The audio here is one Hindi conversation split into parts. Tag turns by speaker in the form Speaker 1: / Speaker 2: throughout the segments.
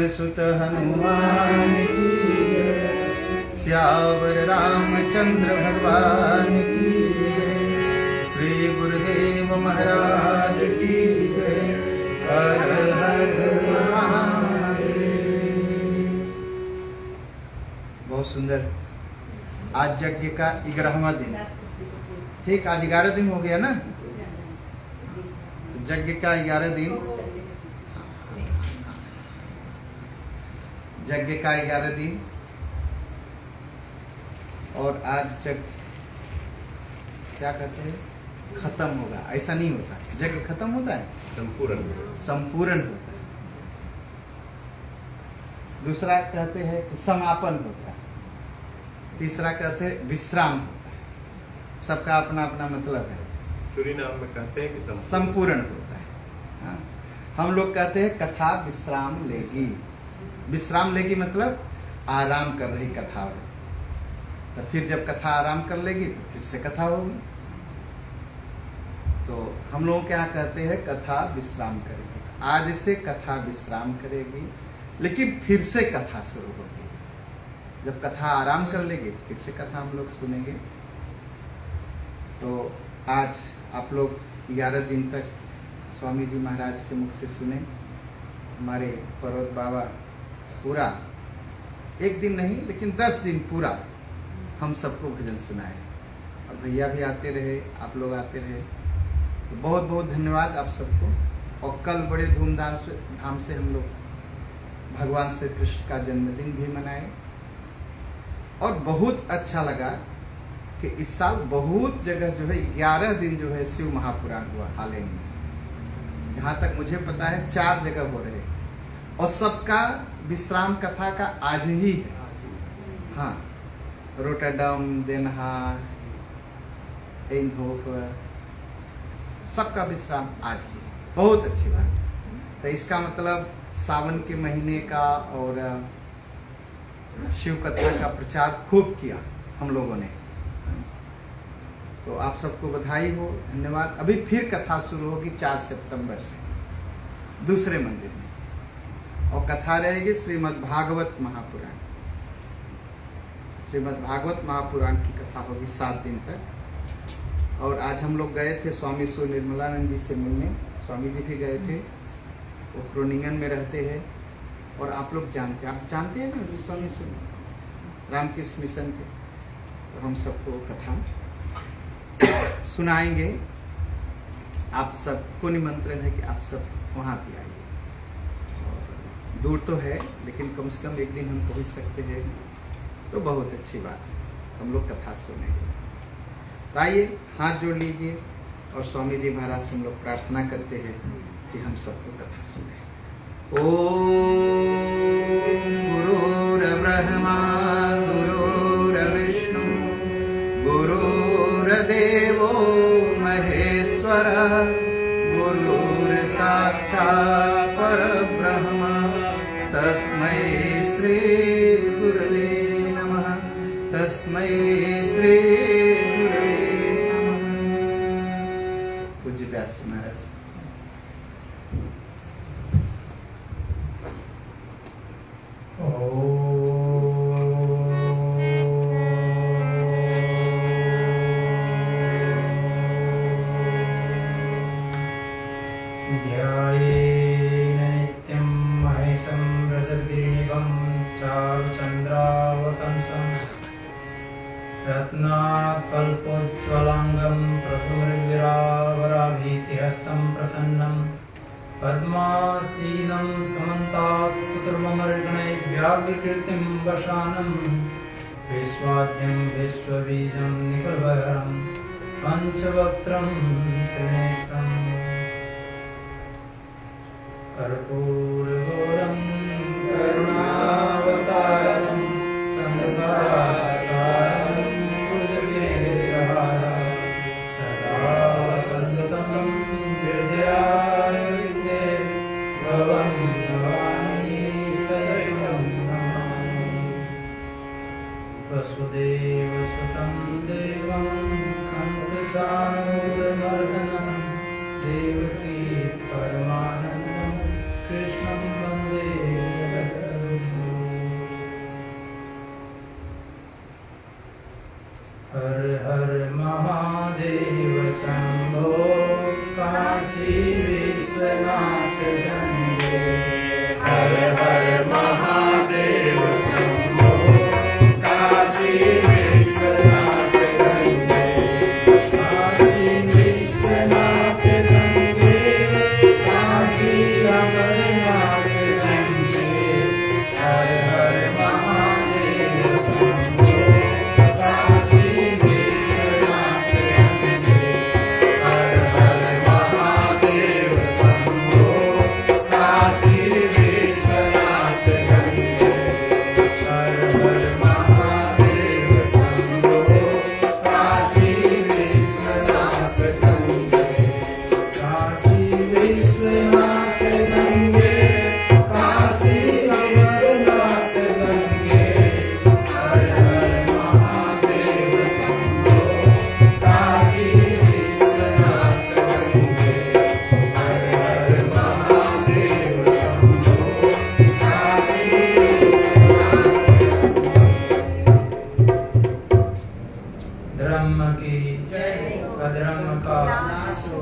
Speaker 1: सुत हनुमान की जय, श्यावर रामचंद्र भगवान की जय, श्री गुरुदेव महाराज की जय। हर हर महादेव। बहुत सुंदर। आज यज्ञ का 11वां दिन, ठीक, आज 11 दिन हो गया ना। तो यज्ञ का 11 दिन, यज्ञ का 11 दिन, और आज जग क्या कहते हैं, खत्म होगा। ऐसा नहीं होता, यज्ञ खत्म होता है, संपूर्ण होता है। दूसरा कहते हैं कि समापन होता है, तीसरा कहते हैं विश्राम होता है। सबका अपना अपना मतलब है।
Speaker 2: सूरीनाम में कहते हैं कि
Speaker 1: संपूर्ण होता है। हाँ? हम लोग कहते हैं कथा विश्राम लेगी। विश्राम लेगी मतलब आराम कर रही कथा हो, तो फिर जब कथा आराम कर लेगी तो फिर से कथा होगी। तो हम लोग क्या कहते हैं, कथा विश्राम करेगी। आज से कथा विश्राम करेगी, लेकिन फिर से कथा शुरू होगी। जब कथा आराम कर लेगी तो फिर से कथा हम लोग सुनेंगे। तो आज आप लोग 11 दिन तक स्वामी जी महाराज के मुख से सुने। हमारे पर्वत बाबा पूरा एक दिन नहीं लेकिन 10 दिन पूरा हम सबको भजन सुनाए, और भैया भी आते रहे, आप लोग आते रहे। तो बहुत बहुत धन्यवाद आप सबको। और कल बड़े धूमधाम से हम लोग भगवान श्री कृष्ण का जन्मदिन भी मनाए, और बहुत अच्छा लगा कि इस साल बहुत जगह जो है 11 दिन जो है शिव महापुराण हुआ हाल ही में। जहाँ तक मुझे पता है 4 जगह हो रहे, और सबका विश्राम कथा का आज ही है। हाँ, रोटरडम, देन हाग, एंडहोफर, सबका विश्राम आज ही। बहुत अच्छी बात। तो इसका मतलब सावन के महीने का और शिव कथा का प्रचार खूब किया हम लोगों ने। तो आप सबको बधाई हो, धन्यवाद। अभी फिर कथा शुरू होगी 4 सितंबर से दूसरे मंदिर में, और कथा रहेगी श्रीमद् भागवत महापुराण। श्रीमद् भागवत महापुराण की कथा होगी 7 दिन तक। और आज हम लोग गए थे स्वामी सु निर्मलानंद जी से मिलने। स्वामी जी भी गए थे, वो क्रोनिंगन में रहते हैं। और आप लोग जानते हैं ना स्वामी सु रामकृष्ण मिशन के। तो हम सबको कथा सुनाएंगे। आप सबको निमंत्रण है कि आप सब वहाँ भी आइए। दूर तो है लेकिन कम से कम एक दिन हम पहुँच सकते हैं तो बहुत अच्छी बात। हम लोग कथा सुनेंगे। तो आइए, हाथ जोड़ लीजिए और स्वामी जी महाराज से हम लोग प्रार्थना करते हैं कि हम सबको कथा सुने। ओम गुरुर्ब्रह्मा गुरुर्विष्णु गुरुर्देवो महेश्वर गुरुर्साक्षात् परब्रह्म तस्मै श्री गुरवे नमः। तस्मै श्री गुरवे नमः। पूज्य व्यास जी महाराज।
Speaker 3: ध्यायेन नित्यं महेशं रजतगिरिनिभं चारुचन्द्रावतंसं रत्नाकल्पोज्ज्वलाङ्गं प्रसुमृद्विरावराभीतिहस्तं प्रसन्नं पद्मासीनं समन्तात् स्तुतिर्ममर्गणैः व्याघ्रकीर्तिं वशानं विश्वाद्यं विश्वबीजं निखिलभयहरं पञ्चवक्त्रं त्रिनेत्रम् कर्पूरगौरं करुणावतारं संसारसारं भुजगेन्द्रहारं सदा वसन्तं हृदयारविन्दे भवं भवानी सदयं नमामि। वसुदेवसुतं देवं कंसचाणूरमर्दनं देवकी परमानन्दं कृष्णं वन्दे जगद्गुरुं। हर हर महादेव शम्भो काशी विश्वनाथ गंगे। हर हर महादेव शम्भो काशी विश्वनाथ गंगे। काशी विश्वनाथ गंगे काशी अमरनाथ गंगे। हर हर महादेव शम्भो काशी विश्वनाथ गंगे। हर हर महादेव शम्भो काशी विश्वनाथ गंगे। हर हर महादेव शम्भो काशी विश्वनाथ गंगे। काशी विश्वनाथ गंगे काशी अमरनाथ गंगे। हर हर महादेव शम्भो काशी विश्वनाथ गंगे। हर हर महादेव शम्भो काशी विश्वनाथ। धर्म की अधर्म का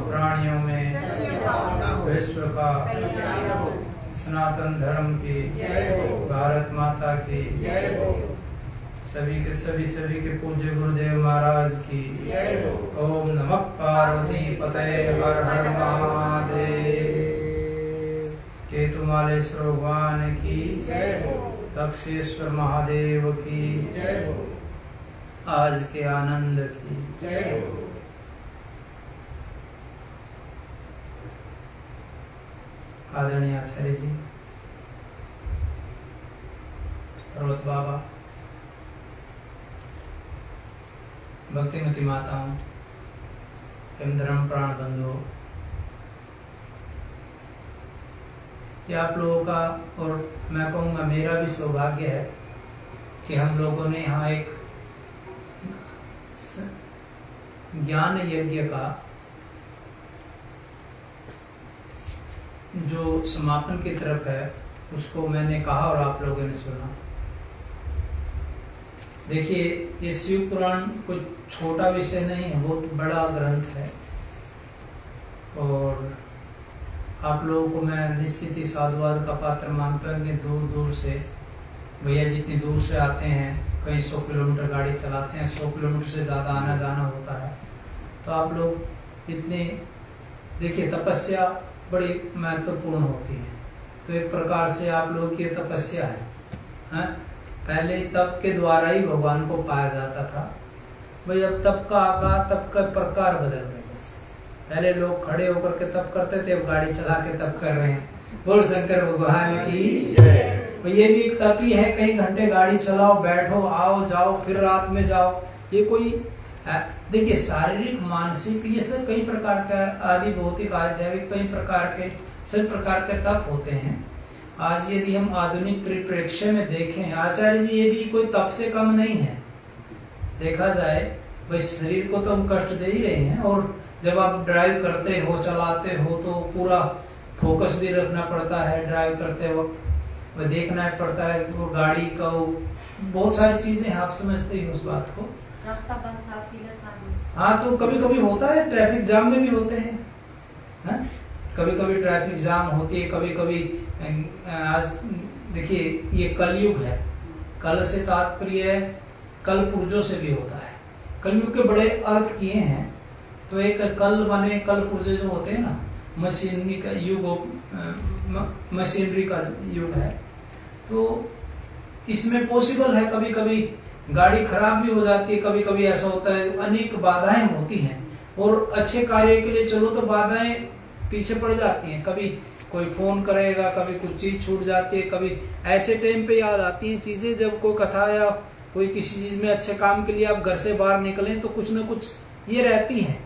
Speaker 3: प्राणियों में विश्व का सनातन धर्म की भारत माता की सभी के पूज्य गुरुदेव महाराज की ओम नमः पार्वती पतये हर हर महादेव। केतुमालेश्वर भगवान की दक्षेश्वर महादेव की आज के आनंद की आदरणीय आचार्य जी, पर्वत बाबा, भक्तिमती माताओं, एवं धर्म प्राण बंधुओं, ये आप लोगों का और मैं कहूँगा मेरा भी सौभाग्य है कि हम लोगों ने यहाँ एक ज्ञान यज्ञ का जो समापन की तरफ है उसको मैंने कहा और आप लोगों ने सुना। देखिए, ये शिव पुराण कुछ छोटा विषय नहीं है, बहुत बड़ा ग्रंथ है और आप लोगों को मैं निश्चित ही साधुवाद का पात्र मानता हूँ कि दूर दूर से भैया जितनी दूर से आते हैं, कई 100 किलोमीटर गाड़ी चलाते हैं, 100 किलोमीटर से ज़्यादा आना जाना होता है, तो आप लोग इतने देखिए तपस्या बड़ी महत्वपूर्ण होती है। तो एक प्रकार से आप लोगों की तपस्या है। पहले तप के द्वारा ही भगवान को पाया जाता था भाई, अब तप का आकार तप का प्रकार बदल गए बस। पहले लोग खड़े होकर के तप करते थे, अब गाड़ी चला के तप कर रहे हैं। बोल शंकर भगवान की। तो ये भी एक तप ही है, कई घंटे गाड़ी चलाओ, बैठो, आओ जाओ, फिर रात में जाओ। ये कोई देखिए शारीरिक मानसिक ये सब कई प्रकार का आदि भौतिक आध्यात्मिक कई प्रकार के सब प्रकार के तप होते हैं। आज यदि हम आधुनिक परिप्रेक्ष्य में देखें, आचार्य जी ये भी कोई तप से कम नहीं है। देखा जाए भाई शरीर को तो हम कष्ट दे ही रहे हैं, और जब आप ड्राइव करते हो चलाते हो तो पूरा फोकस भी रखना पड़ता है। ड्राइव करते वक्त वह देखना पड़ता है वो गाड़ी का, बहुत सारी चीजें आप समझते ही उस बात को।
Speaker 4: रास्ता बंद था,
Speaker 3: हाँ, तो कभी कभी होता है, ट्रैफिक जाम में भी होते हैं, कभी कभी ट्रैफिक जाम होती है, कभी कभी आज देखिए ये कलयुग है, कल से तात्पर्य है कल पुर्जों से भी होता है। कलयुग के बड़े अर्थ किए हैं। तो एक कल माने कल पुर्जे जो होते हैं ना, मशीनरी का युग, मशीनरी का युग है। तो इसमें पॉसिबल है कभी कभी गाड़ी खराब भी हो जाती है, कभी कभी ऐसा होता है, अनेक बाधाएं होती हैं। और अच्छे कार्य के लिए चलो तो बाधाएं पीछे पड़ जाती हैं। कभी कोई फोन करेगा, कभी कुछ चीज छूट जाती है, कभी ऐसे टाइम पे याद आती हैं चीजें जब कोई कथा या कोई किसी चीज में अच्छे काम के लिए आप घर से बाहर निकलें तो कुछ न कुछ ये रहती हैं।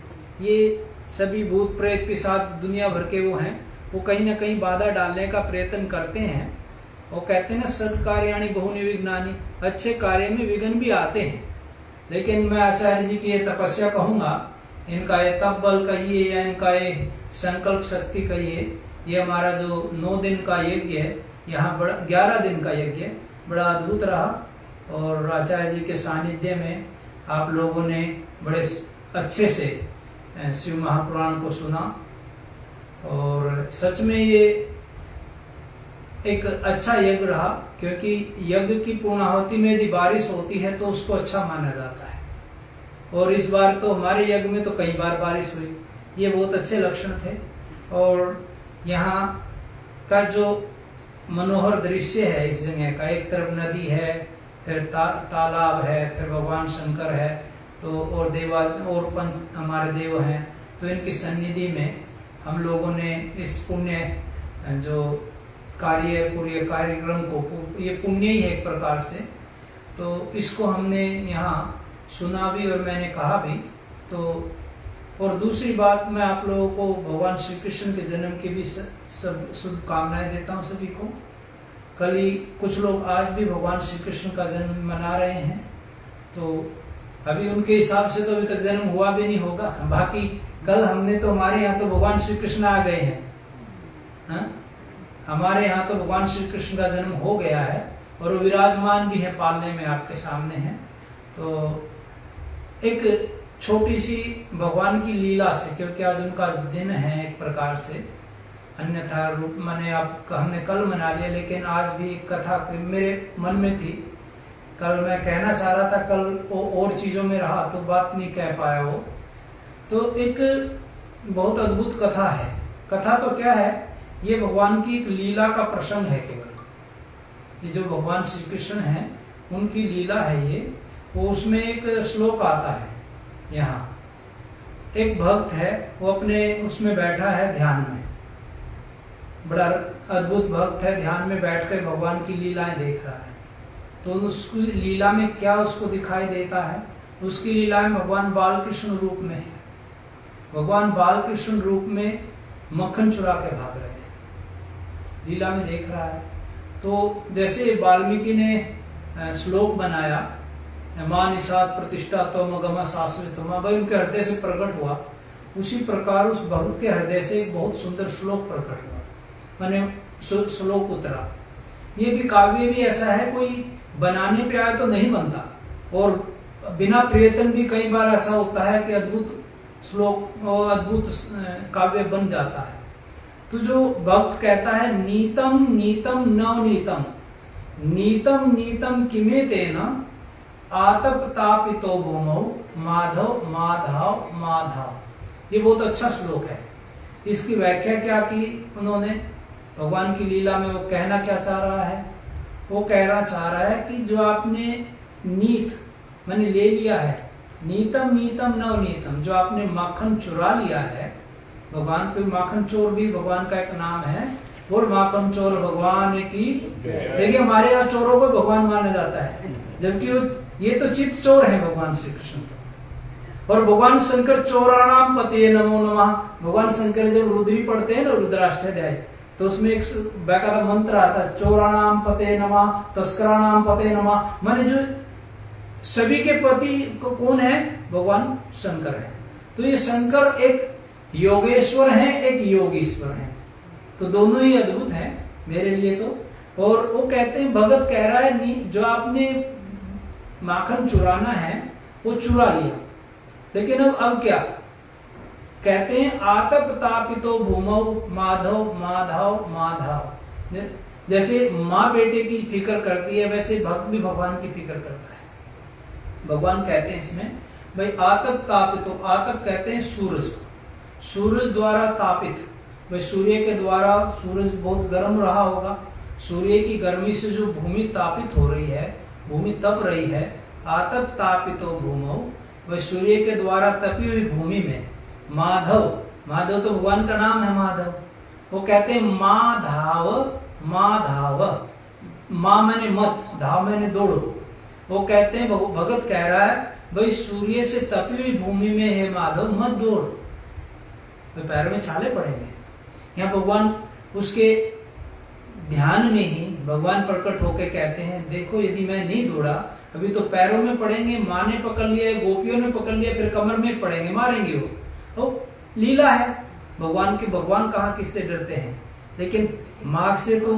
Speaker 3: ये सभी भूत प्रेत के साथ दुनिया भर के वो हैं, वो कहीं ना कहीं बाधा डालने का प्रयत्न करते हैं। वो कहते हैं ना सत्कार्याणि बहुनि विघ्नानि, अच्छे कार्य में विघ्न भी आते हैं। लेकिन मैं आचार्य जी की ये तपस्या कहूंगा, इनका ये तप बल कहिए या इनका ये संकल्प शक्ति कहिए, ये हमारा जो 9 दिन का यज्ञ है, यहाँ बड़ा 11 दिन का यज्ञ है, बड़ा अद्भुत रहा। और आचार्य जी के सानिध्य में आप लोगों ने बड़े अच्छे से शिव महापुराण को सुना, और सच में ये एक अच्छा यज्ञ रहा। क्योंकि यज्ञ की पूर्णाहुति में यदि बारिश होती है तो उसको अच्छा माना जाता है, और इस बार तो हमारे यज्ञ में तो कई बार बारिश हुई, ये बहुत अच्छे लक्षण थे। और यहाँ का जो मनोहर दृश्य है इस जगह का, एक तरफ नदी है, फिर तालाब है, फिर भगवान शंकर है, तो और देवा और पंच हमारे देव हैं, तो इनकी सन्निधि में हम लोगों ने इस पुण्य जो कार्य पूरे कार्यक्रम को, ये पुण्य ही है एक प्रकार से, तो इसको हमने यहाँ सुना भी और मैंने कहा भी। तो और दूसरी बात, मैं आप लोगों को भगवान श्री कृष्ण के जन्म की भी सब शुभकामनाएं देता हूँ सभी को। कल ही कुछ लोग आज भी भगवान श्री कृष्ण का जन्म मना रहे हैं, तो अभी उनके हिसाब से तो अभी तक जन्म हुआ भी नहीं होगा। बाकी कल हमने तो हमारे यहाँ तो भगवान श्री कृष्ण आ गए हैं, हाँ? हमारे यहाँ तो भगवान श्री कृष्ण का जन्म हो गया है, और वो विराजमान भी है पालने में, आपके सामने है। तो एक छोटी सी भगवान की लीला से, क्योंकि आज उनका दिन है एक प्रकार से, अन्यथा रूप माने आप हमने कल मना लिया, लेकिन आज भी एक कथा मेरे मन में थी, कल मैं कहना चाह रहा था, कल और चीजों में रहा तो बात नहीं कह पाया वो। तो एक बहुत अद्भुत कथा है। कथा तो क्या है, ये भगवान की एक लीला का प्रसंग है केवल। ये जो भगवान श्री कृष्ण है उनकी लीला है ये। वो उसमें एक श्लोक आता है, यहाँ एक भक्त है, वो अपने उसमें बैठा है ध्यान में, बड़ा अद्भुत भक्त है, ध्यान में बैठकर भगवान की लीलाएं देख रहा है। तो उसकी लीला में क्या उसको दिखाई देता है, उसकी लीलाएं भगवान बाल कृष्ण रूप में है। भगवान बाल कृष्ण रूप में मक्खन चुरा के भाग रहे हैं, लीला में देख रहा है। तो जैसे वाल्मीकि ने श्लोक बनाया, मां निषाद प्रतिष्ठा तोम गम शाश्वत भाई उनके हृदय से प्रकट हुआ, उसी प्रकार उस भक्त के हृदय से एक बहुत सुंदर श्लोक प्रकट हुआ, माने श्लोक उतरा। ये भी काव्य भी ऐसा है, कोई बनाने पे आए तो नहीं बनता, और बिना प्रयत्न भी कई बार ऐसा होता है कि अद्भुत श्लोक और अद्भुत काव्य बन जाता है। तो जो भक्त कहता है नीतम नीतम नवनीतम, नीतम नीतम किमे तेना आतप तापितो भूमौ माधव माधव माधव, ये बहुत अच्छा श्लोक है। इसकी व्याख्या क्या की उन्होंने, भगवान की लीला में वो कहना क्या चाह रहा है, वो कहना चाह रहा है कि जो आपने नीत मैंने ले लिया है, नीतम नीतम नवनीतम, जो आपने मक्खन चुरा लिया है, भगवान कोई माखन चोर भी भगवान का एक नाम है। बोल माखन चोर भगवान की। देखिए हमारे यहाँ चोरों को भगवान माना जाता है, जबकि ये तो चित्त चोर है भगवान श्री कृष्ण। और भगवान शंकर चोराणाम पते नमो नमः, भगवान शंकर जब रुद्री पढ़ते हैं ना रुद्राष्टक, तो उसमें एक बाकायदा मंत्र आता है, चोराणाम पते नमः, तस्कराणाम पते नमः। माने जो सभी के पति कौन है? भगवान शंकर है। तो ये शंकर एक योगेश्वर है, एक योगीश्वर है, तो दोनों ही अद्भुत हैं मेरे लिए तो। और वो कहते हैं, भगत कह रहा है जो आपने माखन चुराना है वो चुरा लिया, लेकिन अब क्या कहते हैं? आतप तापितो भूमौ माधव माधव माधव। जैसे माँ बेटे की फिक्र करती है, वैसे भक्त भी भगवान की फिक्र करता है। भगवान कहते हैं इसमें भाई आतप तापितो, आतप कहते हैं सूरज, सूरज द्वारा तापित, भाई सूर्य के द्वारा सूरज बहुत गर्म रहा होगा, सूर्य की गर्मी से जो भूमि तापित हो रही है, भूमि तप रही है। आतप तापितो भूमौ, वह सूर्य के द्वारा तपी हुई भूमि में माधव, माधव तो भगवान का नाम है माधव, वो कहते हैं माधाव माधाव, माँ मैंने मत, धाव मैंने दौड़ो। वो कहते हैं भगत कह रहा है भाई सूर्य से तपी हुई भूमि में है माधव, मत दौड़, तो पैरों में छाले पड़ेंगे। यहाँ भगवान उसके ध्यान में ही भगवान प्रकट होकर कहते हैं देखो यदि मैं नहीं दौड़ा अभी तो पैरों में पड़ेंगे, माँ ने पकड़ लिया, गोपियों ने पकड़ लिया, फिर कमर में पड़ेंगे, मारेंगे वो। तो लीला है भगवान की, भगवान कहाँ किससे डरते हैं। लेकिन माँ से तो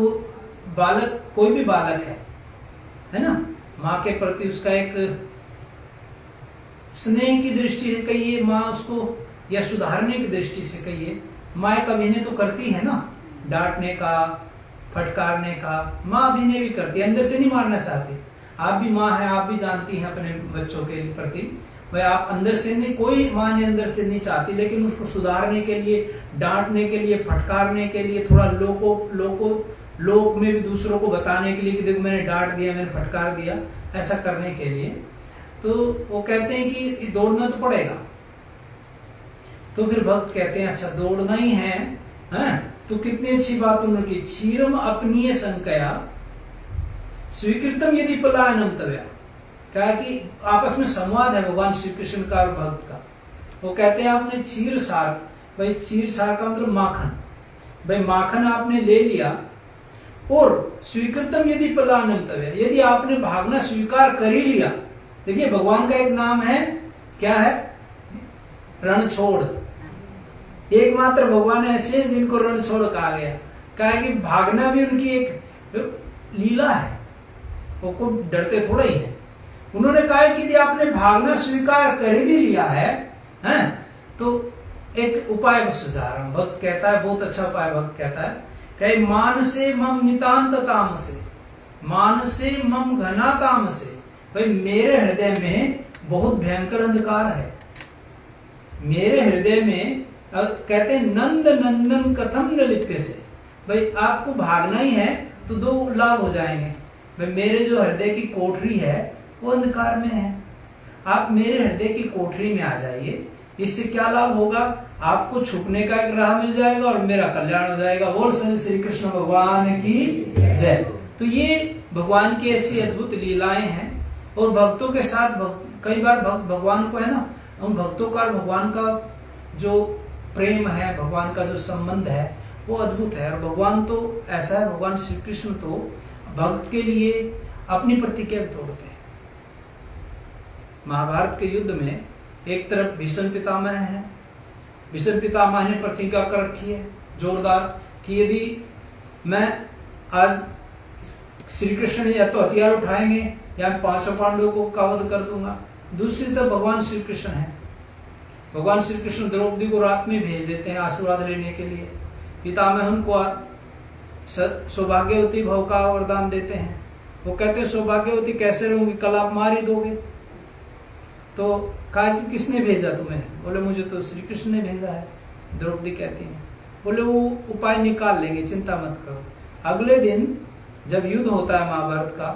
Speaker 3: बालक, कोई भी बालक है ना, माँ के प्रति उसका एक स्नेह की दृष्टि से कहिए, माँ उसको या सुधारने की दृष्टि से कहिए, माँ एक अभिनय तो करती है ना, डांटने का, फटकारने का, माँ अभिनय भी करती है, अंदर से नहीं मारना चाहती। आप भी माँ है, आप भी जानती हैं अपने बच्चों के प्रति, भाई आप अंदर से नहीं, कोई माँ ने अंदर से नहीं चाहती, लेकिन उसको सुधारने के लिए, डांटने के लिए, फटकारने के लिए, थोड़ा लोक में भी दूसरों को बताने के लिए कि देखो मैंने डांट दिया, मैंने फटकार दिया, ऐसा करने के लिए। तो वो कहते हैं कि दौड़ना तो पड़ेगा। तो फिर भक्त कहते हैं अच्छा दौड़ना ही है, तो कितनी अच्छी बात उन्होंने की, क्षीरम अपनीय संकया स्वीकृतम यदि पलायनम तव्या। क्या कि आपस में संवाद है भगवान श्री कृष्ण का और भक्त का। वो कहते हैं आपने क्षीर सार, भाई क्षीर सार का मतलब माखन, भाई माखन आपने ले लिया, और स्वीकृतम यदि पलायनम तव्या, यदि आपने भागना स्वीकार कर ही लिया। देखिए भगवान का एक नाम है, क्या है? रण छोड़। एकमात्र भगवान ऐसे हैं जिनको रण छोड़ कहा गया। कहा कि भागना भी उनकी एक लीला है, वो को डरते थोड़ा ही है। उन्होंने कहा कि यदि आपने भागना स्वीकार कर ही लिया है, तो एक उपाय सुझा रहा हूं। भक्त कहता है बहुत अच्छा उपाय, भक्त कहता है कहीं मान से मम नितांत ताम से, मान से मम घना ताम से, भाई मेरे हृदय में बहुत भयंकर अंधकार है। मेरे हृदय में कहते हैं नंद नंदन कथम न लिप्य से, भाई आपको भागना ही है तो दो लाभ हो जाएंगे। भाई मेरे जो हृदय की कोठरी है वो अंधकार में है, आप मेरे हृदय की कोठरी में आ जाइए। इससे क्या लाभ होगा? आपको छुपने का एक राह मिल जाएगा और मेरा कल्याण हो जाएगा। बोल श्री कृष्ण भगवान की जय। तो ये भगवान की ऐसी अद्भुत लीलाएं हैं, और भक्तों के साथ कई बार भगवान को है ना, उन भक्तों का भगवान का जो प्रेम है, भगवान का जो संबंध है वो अद्भुत है। और भगवान तो ऐसा है, भगवान श्री कृष्ण तो भक्त के लिए अपनी प्रतिज्ञा भी तोड़ते हैं। महाभारत के युद्ध में एक तरफ भीष्म पितामह है, भीष्म पितामह ने प्रतिज्ञा कर रखी है जोरदार कि यदि मैं आज श्री कृष्ण या तो हथियार उठाएंगे या पांचों पांडवों को वध कर दूंगा। दूसरी तरफ भगवान श्री कृष्ण है, भगवान श्री कृष्ण द्रौपदी को रात में भेज देते हैं आशीर्वाद लेने के लिए। पितामह उनको सौभाग्यवती भव का वरदान देते हैं। वो कहते हैं सौभाग्यवती कैसे रहूंगी, कल आप मार ही दोगे। तो कहा कि किसने भेजा तुम्हें? बोले मुझे तो श्री कृष्ण ने भेजा है। द्रौपदी कहती है, बोले वो उपाय निकाल लेंगे, चिंता मत करो। अगले दिन जब युद्ध होता है महाभारत का,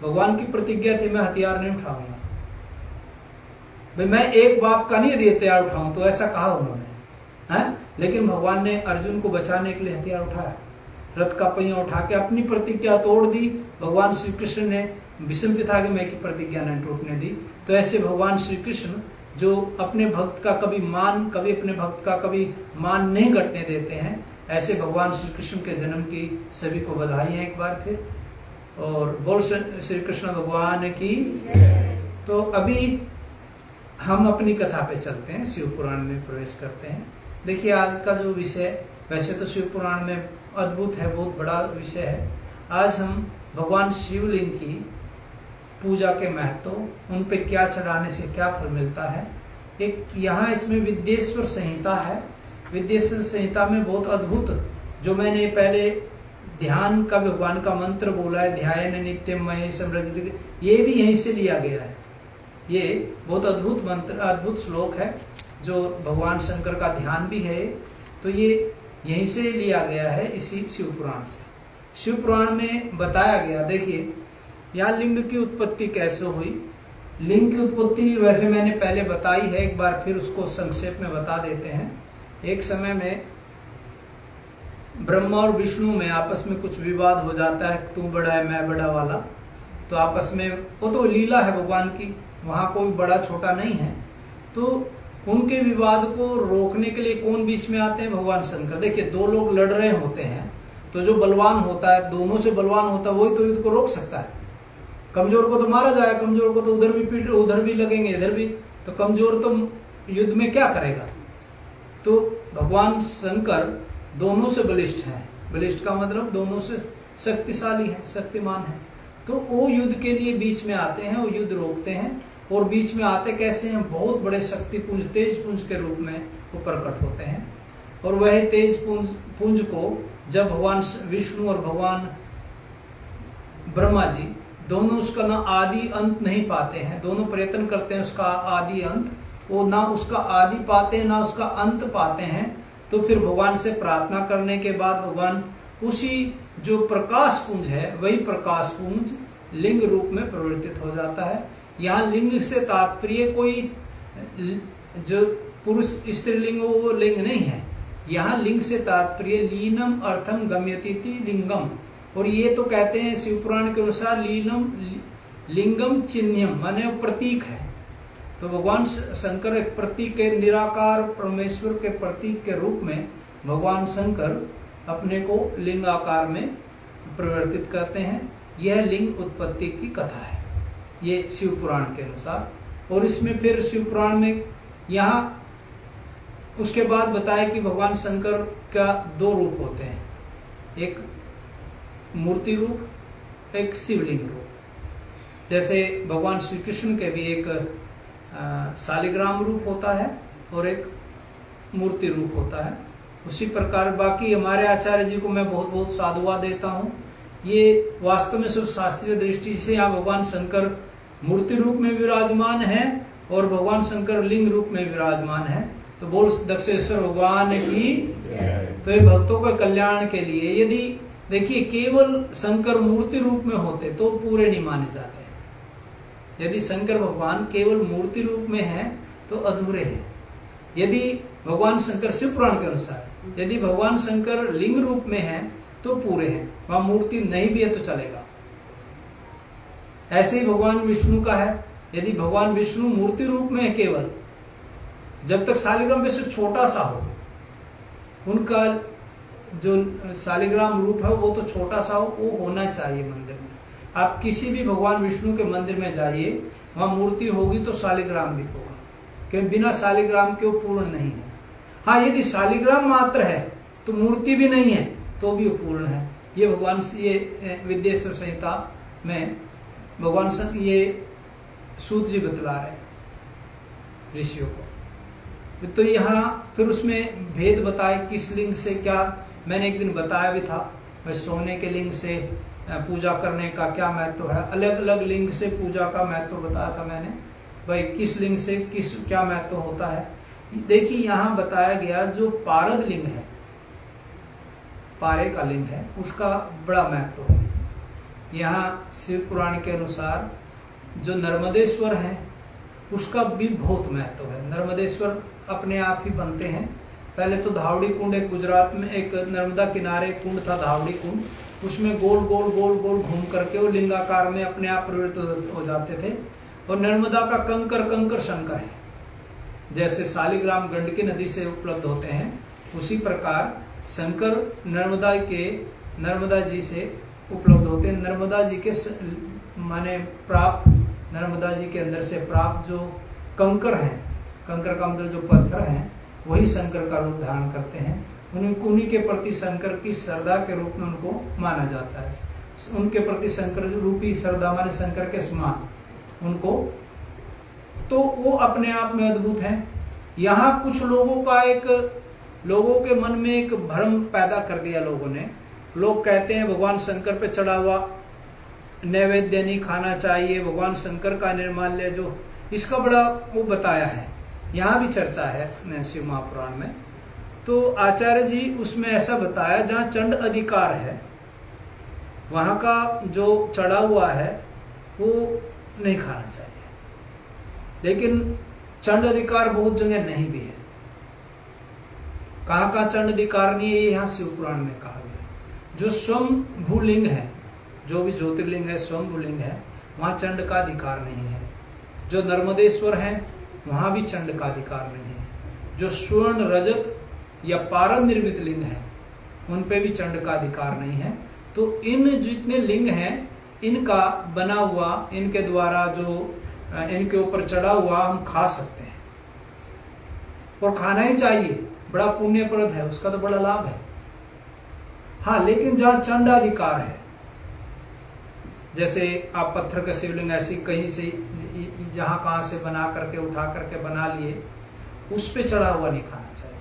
Speaker 3: भगवान की प्रतिज्ञा थी मैं हथियार नहीं उठाऊंगा। भाई मैं एक बाप का नहीं यदि हथियार उठाऊं, तो ऐसा कहा उन्होंने, है लेकिन भगवान ने अर्जुन को बचाने के लिए हथियार उठाया, रथ का पहिया उठा के अपनी प्रतिज्ञा तोड़ दी। भगवान श्री कृष्ण ने भीष्म पितामह की प्रतिज्ञा नहीं टूटने दी। तो ऐसे भगवान श्री कृष्ण जो अपने भक्त का कभी अपने भक्त का कभी मान नहीं घटने देते हैं, ऐसे भगवान श्री कृष्ण के जन्म की सभी को बधाई है एक बार फिर। और बोल श्री कृष्ण भगवान की। तो अभी हम अपनी कथा पे चलते हैं, शिव पुराण में प्रवेश करते हैं। देखिए आज का जो विषय, वैसे तो शिव पुराण में अद्भुत है, बहुत बड़ा विषय है। आज हम भगवान शिवलिंग की पूजा के महत्व, उन पे क्या चढ़ाने से क्या फल मिलता है। एक यहाँ इसमें विद्येश्वर संहिता है। विद्येश्वर संहिता में बहुत अद्भुत, जो मैंने पहले ध्यान का भगवान का मंत्र बोला है, ध्यान नित्यम महेशम रजत, ये भी यहीं से लिया गया है। ये बहुत अद्भुत मंत्र, अद्भुत श्लोक है, जो भगवान शंकर का ध्यान भी है। तो ये यहीं से लिया गया है, इसी शिव पुराण से। शिव पुराण में बताया गया, देखिए यहाँ लिंग की उत्पत्ति कैसे हुई। लिंग की उत्पत्ति वैसे मैंने पहले बताई है, एक बार फिर उसको संक्षेप में बता देते हैं। एक समय में ब्रह्मा और विष्णु में आपस में कुछ विवाद हो जाता है, तू बड़ा है मैं बड़ा वाला। तो आपस में, वो तो लीला है भगवान की, वहां कोई बड़ा छोटा नहीं है। तो उनके विवाद को रोकने के लिए कौन बीच में आते हैं? भगवान शंकर। देखिए दो लोग लड़ रहे होते हैं, तो जो बलवान होता है, दोनों से बलवान होता है, वही तो युद्ध को रोक सकता है। कमजोर को तो मारा जाए, कमजोर को तो उधर भी पीट, उधर भी लगेंगे इधर भी, तो कमजोर तो युद्ध में क्या करेगा। तो भगवान शंकर दोनों से बलिष्ठ हैं। बलिष्ठ का मतलब दोनों से शक्तिशाली है, शक्तिमान है। तो वो युद्ध के लिए बीच में आते हैं, वो युद्ध रोकते हैं। और बीच में आते कैसे हैं? बहुत बड़े शक्ति पुंज, तेज पुंज के रूप में वो प्रकट होते हैं। और वह तेज पुंज को जब भगवान विष्णु और भगवान ब्रह्मा जी दोनों उसका ना आदि अंत नहीं पाते हैं, दोनों प्रयत्न करते हैं उसका आदि अंत, वो ना उसका आदि पाते हैं ना उसका अंत पाते हैं। तो फिर भगवान से प्रार्थना करने के बाद भगवान उसी जो प्रकाश पुंज है, वही प्रकाश पुंज लिंग रूप में परिवर्तित हो जाता है। यहाँ लिंग से तात्पर्य कोई जो पुरुष स्त्रीलिंग वो लिंग नहीं है। यहाँ लिंग से तात्पर्य लीनम अर्थम गम्यतीति लिंगम। और ये तो कहते हैं शिव पुराण के अनुसार लिंगम चिन्हम, माने प्रतीक है। तो भगवान शंकर एक प्रतीक के, निराकार परमेश्वर के प्रतीक के रूप में भगवान शंकर अपने को लिंग आकार में परिवर्तित करते हैं। यह लिंग उत्पत्ति की कथा है, ये शिव पुराण के अनुसार। और इसमें फिर शिव पुराण में यहाँ उसके बाद बताया कि भगवान शंकर का दो रूप होते हैं, एक मूर्ति रूप, एक शिवलिंग रूप। जैसे भगवान श्री कृष्ण के भी एक शालिग्राम रूप होता है और एक मूर्ति रूप होता है। उसी प्रकार बाकी हमारे आचार्य जी को मैं बहुत बहुत साधुवाद देता हूँ। ये वास्तव में सब शास्त्रीय दृष्टि से यहाँ भगवान शंकर मूर्ति रूप में विराजमान है और भगवान शंकर लिंग रूप में विराजमान है। तो बोल दक्षेश्वर भगवान की। तो ये भक्तों के कल्याण के लिए, यदि देखिए केवल शंकर मूर्ति रूप में होते तो पूरे नहीं माने जाते। यदि शंकर भगवान केवल मूर्ति रूप में है तो अधूरे हैं। यदि भगवान शंकर शिव पुराण के अनुसार, यदि भगवान शंकर लिंग रूप में है तो पूरे हैं, वहां मूर्ति नहीं भी है तो चलेगा। ऐसे ही भगवान विष्णु का है, यदि भगवान विष्णु मूर्ति रूप में है केवल, जब तक शालिग्राम में से छोटा सा हो, उनका जो शालिग्राम रूप है वो तो छोटा सा हो, वो होना चाहिए मंदिर में। आप किसी भी भगवान विष्णु के मंदिर में जाइए, वहां मूर्ति होगी तो शालिग्राम भी होगा, क्योंकि बिना शालिग्राम के वो पूर्ण नहीं है। हाँ, यदि शालिग्राम मात्र है तो मूर्ति भी नहीं है तो भी वो पूर्ण है। ये भगवान ये विद्येश्वर संहिता में भगवान ये सूत जी बतला रहे हैं ऋषियों को। तो यहाँ फिर उसमें भेद बताए किस लिंग से क्या, मैंने एक दिन बताया भी था। भाई सोने के लिंग से पूजा करने का क्या महत्व है, अलग अलग लिंग से पूजा का महत्व बताया था मैंने। भाई किस लिंग से किस क्या महत्व होता है। देखिए यहाँ बताया गया जो पारद लिंग है, पारे का लिंग है, उसका बड़ा महत्व है। यहाँ शिव पुराण के अनुसार जो नर्मदेश्वर है उसका भी बहुत महत्व है। नर्मदेश्वर अपने आप ही बनते हैं पहले तो धावड़ी कुंड, एक गुजरात में एक नर्मदा किनारे कुंड था धावड़ी कुंड, उसमें गोल गोल गोल गोल घूम करके वो लिंगाकार में अपने आप परिवर्तित हो जाते थे। और नर्मदा का कंकर कंकर शंकर है, जैसे शालिग्राम गंडकी नदी से उपलब्ध होते हैं, उसी प्रकार शंकर नर्मदा जी से उपलब्ध होते हैं। नर्मदा जी के माने प्राप्त, नर्मदा जी के अंदर से प्राप्त जो कंकर हैं, कंकर का मतलब जो पत्थर हैं, वही शंकर का रूप धारण करते हैं। उन्हीं के प्रति शंकर की श्रद्धा के रूप में उनको माना जाता है। उनके प्रति शंकर रूपी श्रद्धा माने शंकर के समान उनको, तो वो अपने आप में अद्भुत है। यहाँ कुछ लोगों के मन में एक भ्रम पैदा कर दिया लोगों ने। लोग कहते हैं भगवान शंकर पे चढ़ा हुआ नैवेद्य नहीं खाना चाहिए, भगवान शंकर का निर्माल्य जो, इसका बड़ा वो बताया है, यहाँ भी चर्चा है शिव महापुराण में। तो आचार्य जी उसमें ऐसा बताया, जहाँ चंड अधिकार है वहाँ का जो चढ़ा हुआ है वो नहीं खाना चाहिए, लेकिन चंड अधिकार बहुत जगह नहीं भी है। कहाँ का चंड अधिकार नहीं है, ये यहाँ शिव पुराण में कहा गया। जो स्वयं लिंग है, जो भी ज्योतिर्लिंग है स्वयं लिंग है, वहाँ चंड का अधिकार नहीं है। जो नर्मदेश्वर है वहाँ भी चंड का अधिकार नहीं है। जो स्वर्ण रजत या पारद निर्मित लिंग है उन पे भी चंड का अधिकार नहीं है। तो इन जितने लिंग हैं इनका बना हुआ, इनके द्वारा जो इनके ऊपर चढ़ा हुआ हम खा सकते हैं, और खाना ही चाहिए, बड़ा पुण्यप्रद है, उसका तो बड़ा लाभ है। हाँ, लेकिन जहाँ चंडाधिकार है, जैसे आप पत्थर का शिवलिंग ऐसी कहीं से जहां कहां से बना करके उठा करके बना लिए, उस पे चढ़ा हुआ नहीं खाना चाहिए।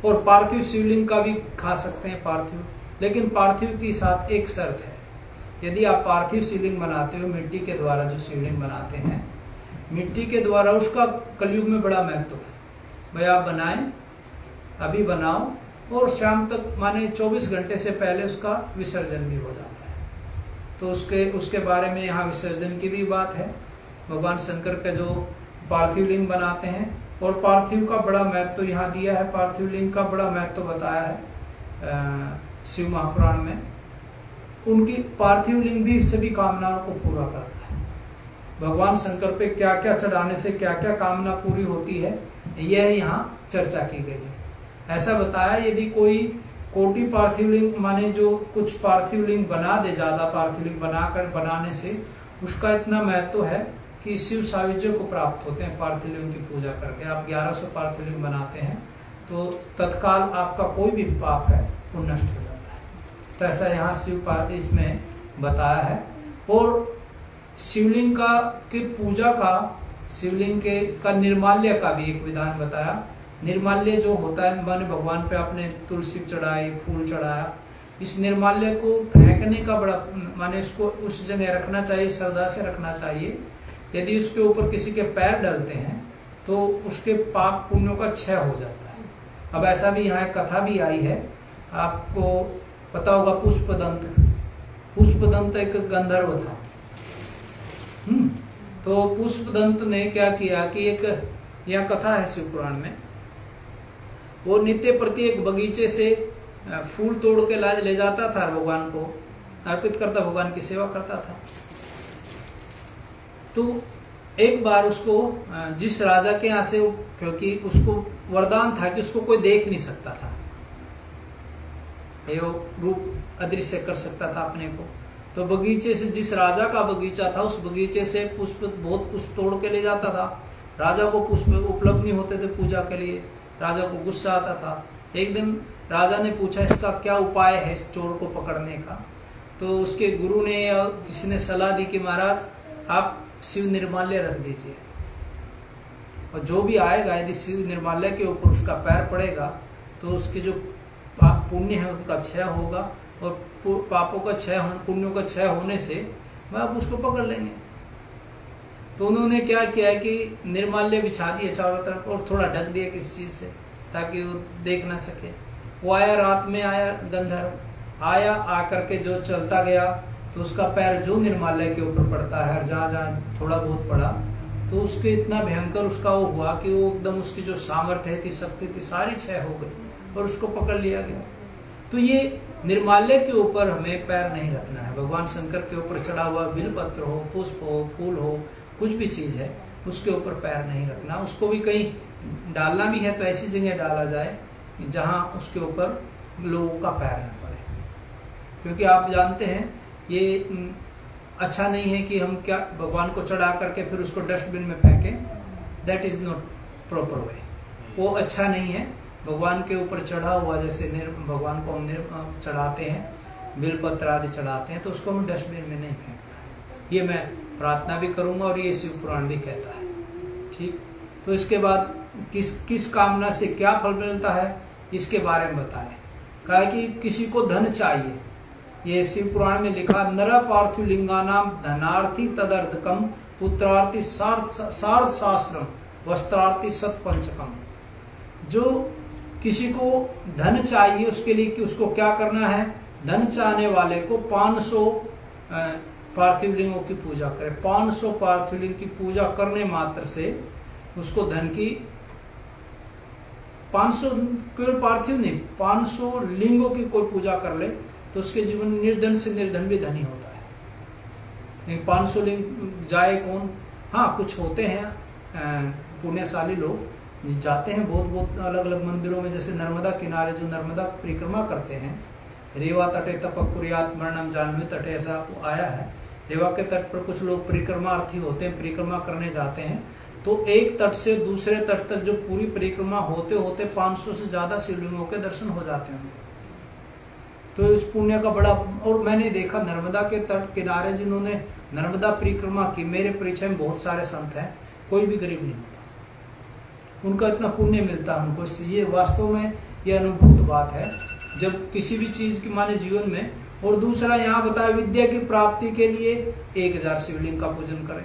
Speaker 3: और पार्थिव शिवलिंग का भी खा सकते हैं पार्थिव, लेकिन पार्थिव के साथ एक शर्त है। यदि आप पार्थिव शिवलिंग बनाते हो, मिट्टी के द्वारा जो शिवलिंग बनाते हैं, मिट्टी के द्वारा, उसका कलयुग में बड़ा महत्व है। भाई आप बनाएं, अभी बनाओ, और शाम तक माने 24 घंटे से पहले उसका विसर्जन भी हो जाता है। तो उसके बारे में यहाँ विसर्जन की भी बात है। भगवान शंकर का जो पार्थिव लिंग बनाते हैं, और पार्थिव का बड़ा महत्व यहाँ दिया है, पार्थिव लिंग का बड़ा महत्व बताया है शिव महापुराण में। उनकी पार्थिव लिंग भी सभी कामनाओं को पूरा करता है। भगवान शंकर पे क्या क्या चढ़ाने से क्या क्या कामना पूरी होती है, यह यहाँ चर्चा की गई है। ऐसा बताया, यदि कोई कोटि पार्थिव लिंग माने जो कुछ पार्थिव लिंग बना दे, ज्यादा पार्थिव लिंग बनाने से उसका इतना महत्व है कि शिव सायुज्य को प्राप्त होते हैं पार्थिव लिंग की पूजा करके। आप 1100 पार्थिव लिंग बनाते हैं तो तत्काल आपका कोई भी पाप है वो नष्ट हो जाता है। तो ऐसा यहाँ शिव इसमें बताया है। और शिवलिंग की पूजा का, शिवलिंग का निर्माल्य का भी एक विधान बताया। निर्माल्य जो होता है, माने भगवान पे आपने तुलसी चढ़ाई, फूल चढ़ाया, इस निर्माल्य को फेंकने का बड़ा माने उसको उस जगह रखना चाहिए, श्रद्धा से रखना चाहिए। यदि उसके ऊपर किसी के पैर डलते हैं तो उसके पाप पुण्यों का क्षय हो जाता है। अब ऐसा भी यहाँ कथा भी आई है, आपको पता होगा, पुष्पदंत एक गंधर्व था। तो पुष्पदंत ने क्या किया कि एक यह कथा है शिव पुराण में, वो नित्य प्रति एक बगीचे से फूल तोड़ के ले जाता था, भगवान को अर्पित करता, भगवान की सेवा करता था। तो एक बार उसको जिस राजा के यहाँ से, क्योंकि उसको वरदान था कि उसको कोई देख नहीं सकता था, ये रूप अदृश्य कर सकता था अपने को, तो बगीचे से, जिस राजा का बगीचा था उस बगीचे से बहुत पुष्प तोड़ के ले जाता था। राजा को पुष्प उपलब्ध नहीं होते थे पूजा के लिए, राजा को गुस्सा आता था। एक दिन राजा ने पूछा इसका क्या उपाय है इस चोर को पकड़ने का, तो उसके गुरु ने या किसी ने सलाह दी कि महाराज आप शिव निर्माल्य रख दीजिए, और जो भी आएगा यदि शिव निर्माल्य के ऊपर उसका पैर पड़ेगा तो उसके जो पुण्य है उनका क्षय होगा, और पापों का क्षय, पुण्यों का क्षय होने से वह आप उसको पकड़ लेंगे। तो उन्होंने क्या किया कि निर्माल्य बिछा दिए चारों तरफ और थोड़ा ढक दिया किसी चीज से ताकि वो देख ना सके। वो आया, रात में आया, गंधर्व आया, आकर के जो चलता गया तो उसका पैर जो निर्माल्य के ऊपर पड़ता है, जहाँ जहाँ थोड़ा बहुत पड़ा तो उसके इतना भयंकर उसका वो हुआ कि वो एकदम उसकी जो सामर्थ्य थी, शक्ति थी, सारी क्षय हो गई और उसको पकड़ लिया गया। तो ये निर्माल्य के ऊपर हमें पैर नहीं रखना है। भगवान शंकर के ऊपर चढ़ा हुआ बिलपत्र हो, पुष्प हो, फूल हो, कुछ भी चीज है, उसके ऊपर पैर नहीं रखना। उसको भी कहीं डालना भी है तो ऐसी जगह डाला जाए जहां उसके ऊपर लोगों का पैर न पड़े, क्योंकि आप जानते हैं ये अच्छा नहीं है कि हम क्या भगवान को चढ़ा करके फिर उसको डस्टबिन में फेंकें। That is not proper way, वो अच्छा नहीं है। भगवान के ऊपर चढ़ा हुआ जैसे भगवान को हम चढ़ाते हैं, बिलपत्र आदि चढ़ाते हैं, तो उसको हम डस्टबिन में नहीं फेंकना। ये मैं प्रार्थना भी करूंगा और ये शिव पुराण भी कहता है। ठीक, तो इसके बाद किस कामना से क्या फल मिलता है इसके बारे में बताएं। कहा कि किसी को धन चाहिए, ये शिव पुराण में लिखा, नर पार्थिव लिंगानाम धनार्थी तदर्थकम पुत्रार्थी सार्थ शास्त्रम वस्त्रार्थी सतपंचकम। जो किसी को धन चाहिए उसके लिए कि उसको क्या करना है, धन चाहने वाले को 500 पार्थिव लिंगों की पूजा करे। 500 पार्थिव लिंग की पूजा करने मात्र से उसको धन की 500 केवल पार्थिव नहीं, 500 लिंगों की कोई पूजा कर ले तो उसके जीवन में निर्धन से निर्धन भी धनी होता है। लेकिन 500 लिंग जाए कौन? हाँ, कुछ होते हैं पुण्यशाली लोग जाते हैं बहुत अलग अलग मंदिरों में, जैसे नर्मदा किनारे जो नर्मदा परिक्रमा करते हैं, रेवा तटे तपक कुर्यात मरणम जानवे तटे, ऐसा आया है। रेवा के तट पर कुछ लोग परिक्रमार्थी होते हैं, परिक्रमा करने जाते हैं, तो एक तट से दूसरे तट तक जो पूरी परिक्रमा होते होते 500 से ज्यादा शिवलिंगों के दर्शन हो जाते हैं। तो इस पुण्य का बड़ा, और मैंने देखा नर्मदा के तट किनारे जिन्होंने नर्मदा परिक्रमा की, मेरे परिचय में बहुत सारे संत हैं, कोई भी गरीब नहीं होता, उनका इतना पुण्य मिलता है उनको। ये वास्तव में ये अनुभूत बात है जब किसी भी चीज की माने जीवन में। और दूसरा यहाँ बताया, विद्या की प्राप्ति के लिए 1000 शिवलिंग का पूजन करें,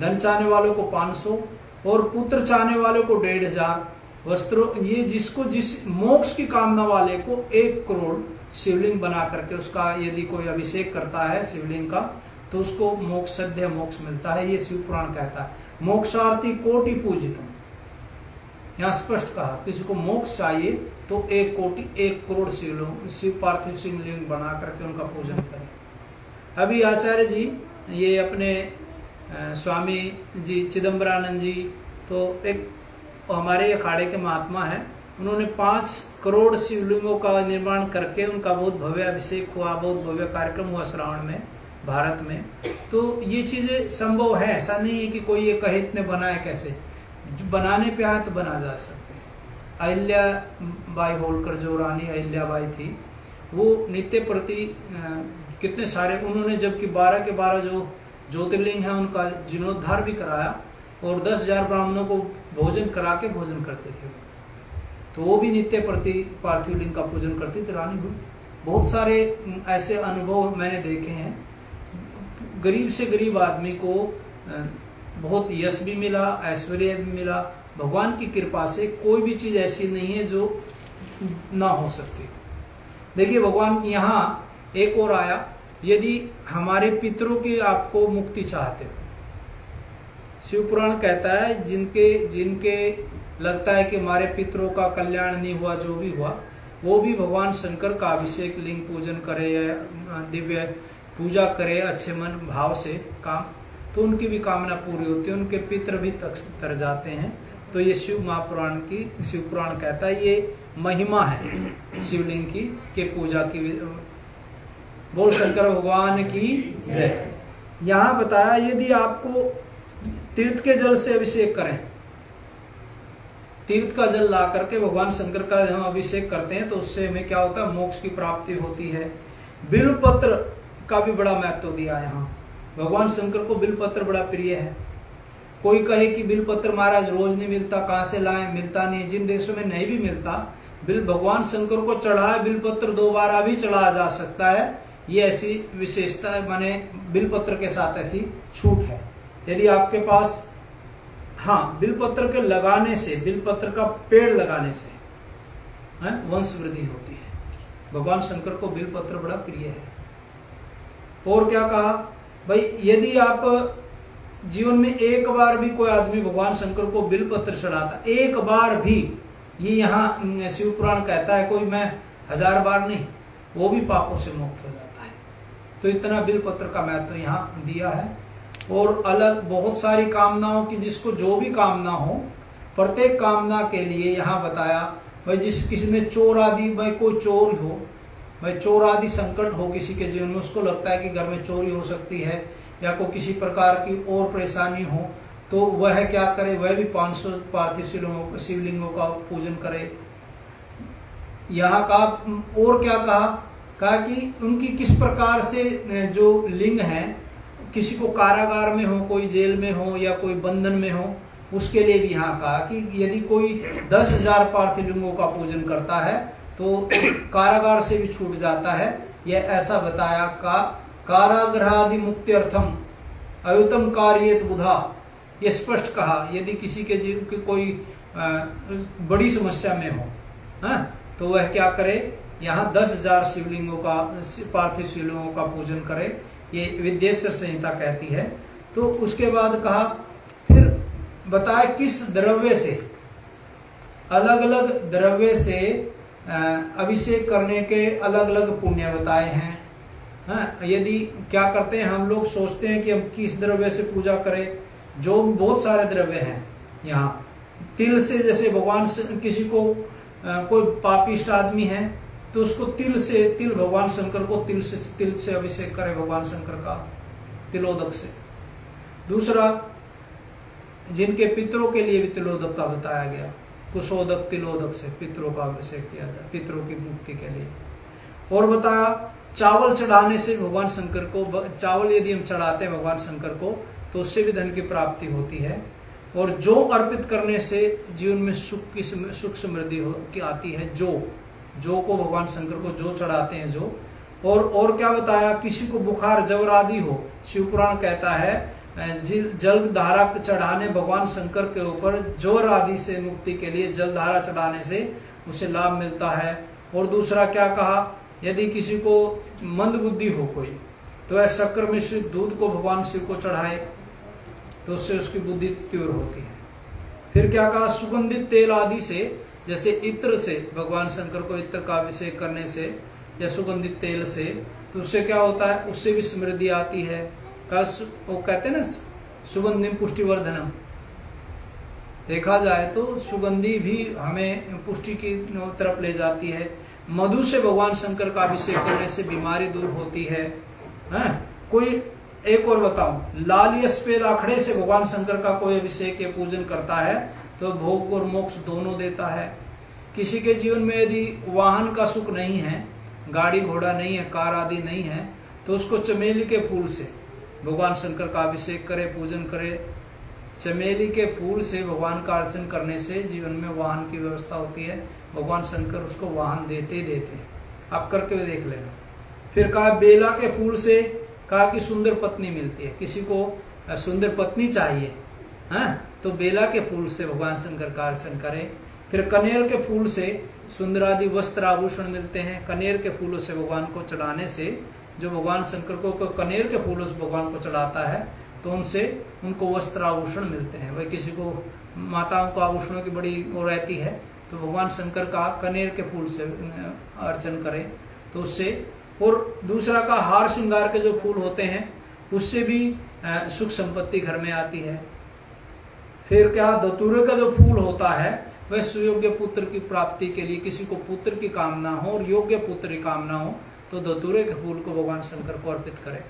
Speaker 3: धन चाहने वालों को 500 और पुत्र चाहने वालों को 1,500 वस्त्रों, ये जिसको जिस मोक्ष की कामना वाले को 1 करोड़ शिवलिंग बना करके उसका यदि कोई अभिषेक करता है शिवलिंग का तो उसको मोक्ष सद्य मोक्ष मिलता है। ये शिव पुराण कहता है। मोक्षार्थी कोटि पूजितम, यहाँ स्पष्ट कहा किसी को मोक्ष चाहिए तो 1 करोड़ शिव पार्थिव शिवलिंग बना करके उनका पूजन करें। अभी आचार्य जी ये अपने स्वामी जी चिदम्बरानंद जी, तो एक हमारे अखाड़े के महात्मा है, उन्होंने 5 करोड़ शिवलिंगों का निर्माण करके उनका बहुत भव्य अभिषेक हुआ, बहुत भव्य कार्यक्रम हुआ श्रावण में भारत में। तो ये चीजें संभव है, ऐसा नहीं है कि कोई ये कहे इतने बनाए कैसे, जो बनाने पे आए तो बना जा सकते हैं। अहिल्या बाई होलकर जो रानी अहिल्या बाई थी, वो नित्य प्रति कितने सारे उन्होंने, जबकि 12 के 12 जो ज्योतिर्लिंग है उनका जीर्णोद्धार भी कराया और 10,000 ब्राह्मणों को भोजन करा के भोजन करते थे, तो वो भी नित्य प्रति पार्थिव लिंग का पूजन करती थी रानी हुई। बहुत सारे ऐसे अनुभव मैंने देखे हैं। गरीब से गरीब आदमी को बहुत यश भी मिला, ऐश्वर्य भी मिला। भगवान की कृपा से कोई भी चीज ऐसी नहीं है जो ना हो सकती। देखिए भगवान यहाँ एक और आया, यदि हमारे पितरों की आपको मुक्ति चाहते हो, शिव पुराण कहता है जिनके लगता है कि हमारे पितरों का कल्याण नहीं हुआ, जो भी हुआ, वो भी भगवान शंकर का अभिषेक लिंग पूजन करे या दिव्य पूजा करे अच्छे मन भाव से काम, तो उनकी भी कामना पूरी होती है, उनके पितर भी तर जाते हैं। तो ये शिव महापुराण की, शिव पुराण कहता है ये महिमा है शिवलिंग की के पूजा की। बोल शंकर भगवान की जय। यहाँ बताया यदि आपको तीर्थ के जल से अभिषेक करें, तीर्थ का जल ला करके भगवान शंकर का हम अभिषेक करते हैं तो उससे हमें क्या होता है, मोक्ष की प्राप्ति होती है। बिल्वपत्र का भी बड़ा महत्व दिया यहाँ। भगवान शंकर को बिल्वपत्र बड़ा प्रिय है। कोई कहे कि बिल्वपत्र महाराज रोज नहीं मिलता, कहाँ से लाएं, मिलता नहीं, जिन देशों में नहीं भी मिलता, भगवान शंकर को चढ़ाए बिल्वपत्र 2 बार भी चढ़ाया जा सकता है। ये ऐसी विशेषता माने बिल्वपत्र के साथ ऐसी छूट है। यदि आपके पास, हाँ, बिल्वपत्र के लगाने से, बिल्वपत्र का पेड़ लगाने से वंश वृद्धि होती है। भगवान शंकर को बिल्वपत्र बड़ा प्रिय है। और क्या कहा भाई, यदि आप जीवन में एक बार भी कोई आदमी भगवान शंकर को बिलपत्र चढ़ाता, एक बार भी, ये यहाँ शिव पुराण कहता है, कोई मैं 1000 बार नहीं, वो भी पापों से मुक्त हो जाता है। तो इतना बिलपत्र का महत्व तो यहाँ दिया है। और अलग बहुत सारी कामनाओं की, जिसको जो भी कामना हो, प्रत्येक कामना के लिए यहाँ बताया। भाई जिस किसी ने चोर आदि, भाई कोई चोर हो, भाई चोर आदि संकट हो किसी के जीवन में, उसको लगता है कि घर में चोरी हो सकती है या कोई किसी प्रकार की और परेशानी हो, तो वह क्या करे, वह भी 500 पार्थिव शिवलिंगों का पूजन करे। यहाँ कहा और क्या कहा कि उनकी किस प्रकार से जो लिंग है, किसी को कारागार में हो, कोई जेल में हो या कोई बंधन में हो, उसके लिए भी यहाँ कहा कि यदि कोई 10,000 पार्थिव लिंगों का पूजन करता है तो कारागार से भी छूट जाता है। यह ऐसा बताया कारागृहादि मुक्त्यर्थम अयुतम कार्येत बुधा। ये स्पष्ट कहा, यदि किसी के जीव की कोई बड़ी समस्या में हो, तो वह क्या करे, यहाँ 10,000 शिवलिंगों का, पार्थिव शिवलिंगों का पूजन करे। ये विद्येश्वर संहिता कहती है। तो उसके बाद कहा, फिर बताया किस द्रव्य से, अलग अलग द्रव्य से अभिषेक करने के अलग अलग पुण्य बताए हैं। यदि क्या करते हैं हम लोग, सोचते हैं कि हम किस द्रव्य से पूजा करें, जो बहुत सारे द्रव्य हैं। यहाँ तिल से, जैसे भगवान किसी को कोई पापिष्ट आदमी है तो उसको तिल भगवान शंकर को तिल से अभिषेक करे, भगवान शंकर का तिलोदक से। दूसरा, जिनके पितरों के लिए भी तिलोदक का बताया गया, कुशोदक तिलोदक से पितरों का अभिषेक किया जाए, पितरों की मुक्ति के लिए। और बताया चावल चढ़ाने से भगवान शंकर को, चावल यदि हम चढ़ाते हैं भगवान शंकर को तो उससे भी धन की प्राप्ति होती है। और जो अर्पित करने से जीवन में सुख समृद्धि की आती है, जो को भगवान शंकर को जो चढ़ाते हैं जो। और क्या बताया, किसी को बुखार जवर आदि हो, शिवपुराण कहता है जल धारा चढ़ाने भगवान शंकर के ऊपर, ज्वर आदि से मुक्ति के लिए जल धारा चढ़ाने से उसे लाभ मिलता है। और दूसरा क्या कहा, यदि किसी को मंद बुद्धि हो कोई, तो वह शक्कर मिश्रित दूध को भगवान शिव को चढ़ाए तो उससे उसकी बुद्धि तीव्र होती है। फिर क्या कहा, सुगंधित तेल आदि से, जैसे इत्र से, भगवान शंकर को इत्र का अभिषेक करने से या सुगंधित तेल से, तो उससे क्या होता है, उससे भी समृद्धि आती है। वो कहते हैं ना सुगंधिम पुष्टिवर्धनम, देखा जाए तो सुगंधि भी हमें पुष्टि की तरफ ले जाती है। मधु से भगवान शंकर का अभिषेक करने से बीमारी दूर होती है। कोई एक और बताऊं, लाल या सफेद आखड़े से भगवान शंकर का कोई अभिषेक या पूजन करता है तो भोग और मोक्ष दोनों देता है। किसी के जीवन में यदि वाहन का सुख नहीं है, गाड़ी घोड़ा नहीं है, कार आदि नहीं है, तो उसको चमेली के फूल से भगवान शंकर का अभिषेक करे, पूजन करे। चमेली के फूल से भगवान का अर्चन करने से जीवन में वाहन की व्यवस्था होती है। भगवान शंकर उसको वाहन देते ही देते हैं, आप करके देख लेना। फिर कहा बेला के फूल से, कहा कि सुंदर पत्नी मिलती है, किसी को सुंदर पत्नी चाहिए, तो बेला के फूल से भगवान शंकर का अर्चन करें। फिर कनेर के फूल से सुंदर आदि वस्त्र आभूषण मिलते हैं। कनेर के फूलों से भगवान को चढ़ाने से, जो भगवान शंकर को कनेर के फूलों से भगवान को चढ़ाता है तो उनसे उनको वस्त्र आभूषण मिलते हैं। भाई किसी को माताओं को आभूषणों की बड़ी वो रहती है, तो भगवान शंकर का कनेर के फूल से अर्चन करें तो उससे। और दूसरा का हार श्रृंगार के जो फूल होते हैं उससे भी सुख संपत्ति घर में आती है। फिर क्या, धतूरे का जो फूल होता है वह सुयोग्य पुत्र की प्राप्ति के लिए, किसी को पुत्र की कामना हो और योग्य पुत्र की कामना हो तो धतूरे के फूल को भगवान शंकर को अर्पित करें।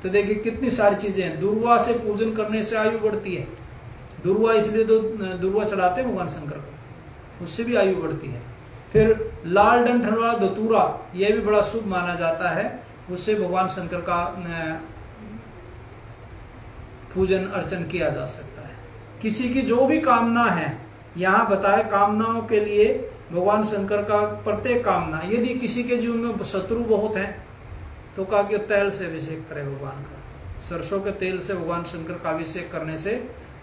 Speaker 3: तो देखिए कितनी सारी चीजें हैं। दुर्वा से पूजन करने से आयु बढ़ती है। दुर्वा इसलिए तो दुर्वा चढ़ाते हैं भगवान शंकर को, उससे भी आयु बढ़ती है। फिर लाल डंठल वाला धतूरा, यह भी बड़ा शुभ माना जाता है, उससे भगवान शंकर का पूजन अर्चन किया जा सकता है। किसी की जो भी कामना है, यहाँ बताए कामनाओं के लिए भगवान शंकर का प्रत्येक कामना। यदि किसी के जीवन में शत्रु बहुत है तो कहा कि तेल से अभिषेक करे भगवान का। सरसों के तेल से भगवान शंकर का अभिषेक करने से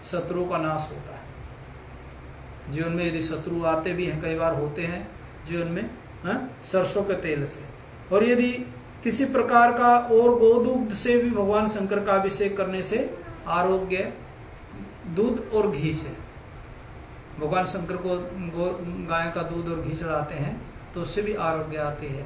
Speaker 3: शत्रु का नाश होता है। जीवन में यदि शत्रु आते भी हैं, कई बार होते हैं जीवन में, सरसों के तेल से। और यदि किसी प्रकार का और गोदूग्ध से भी भगवान शंकर का अभिषेक करने से आरोग्य दूध और घी से। भगवान शंकर को गाय का दूध और घी चढ़ाते हैं तो उससे भी आरोग्य आती है।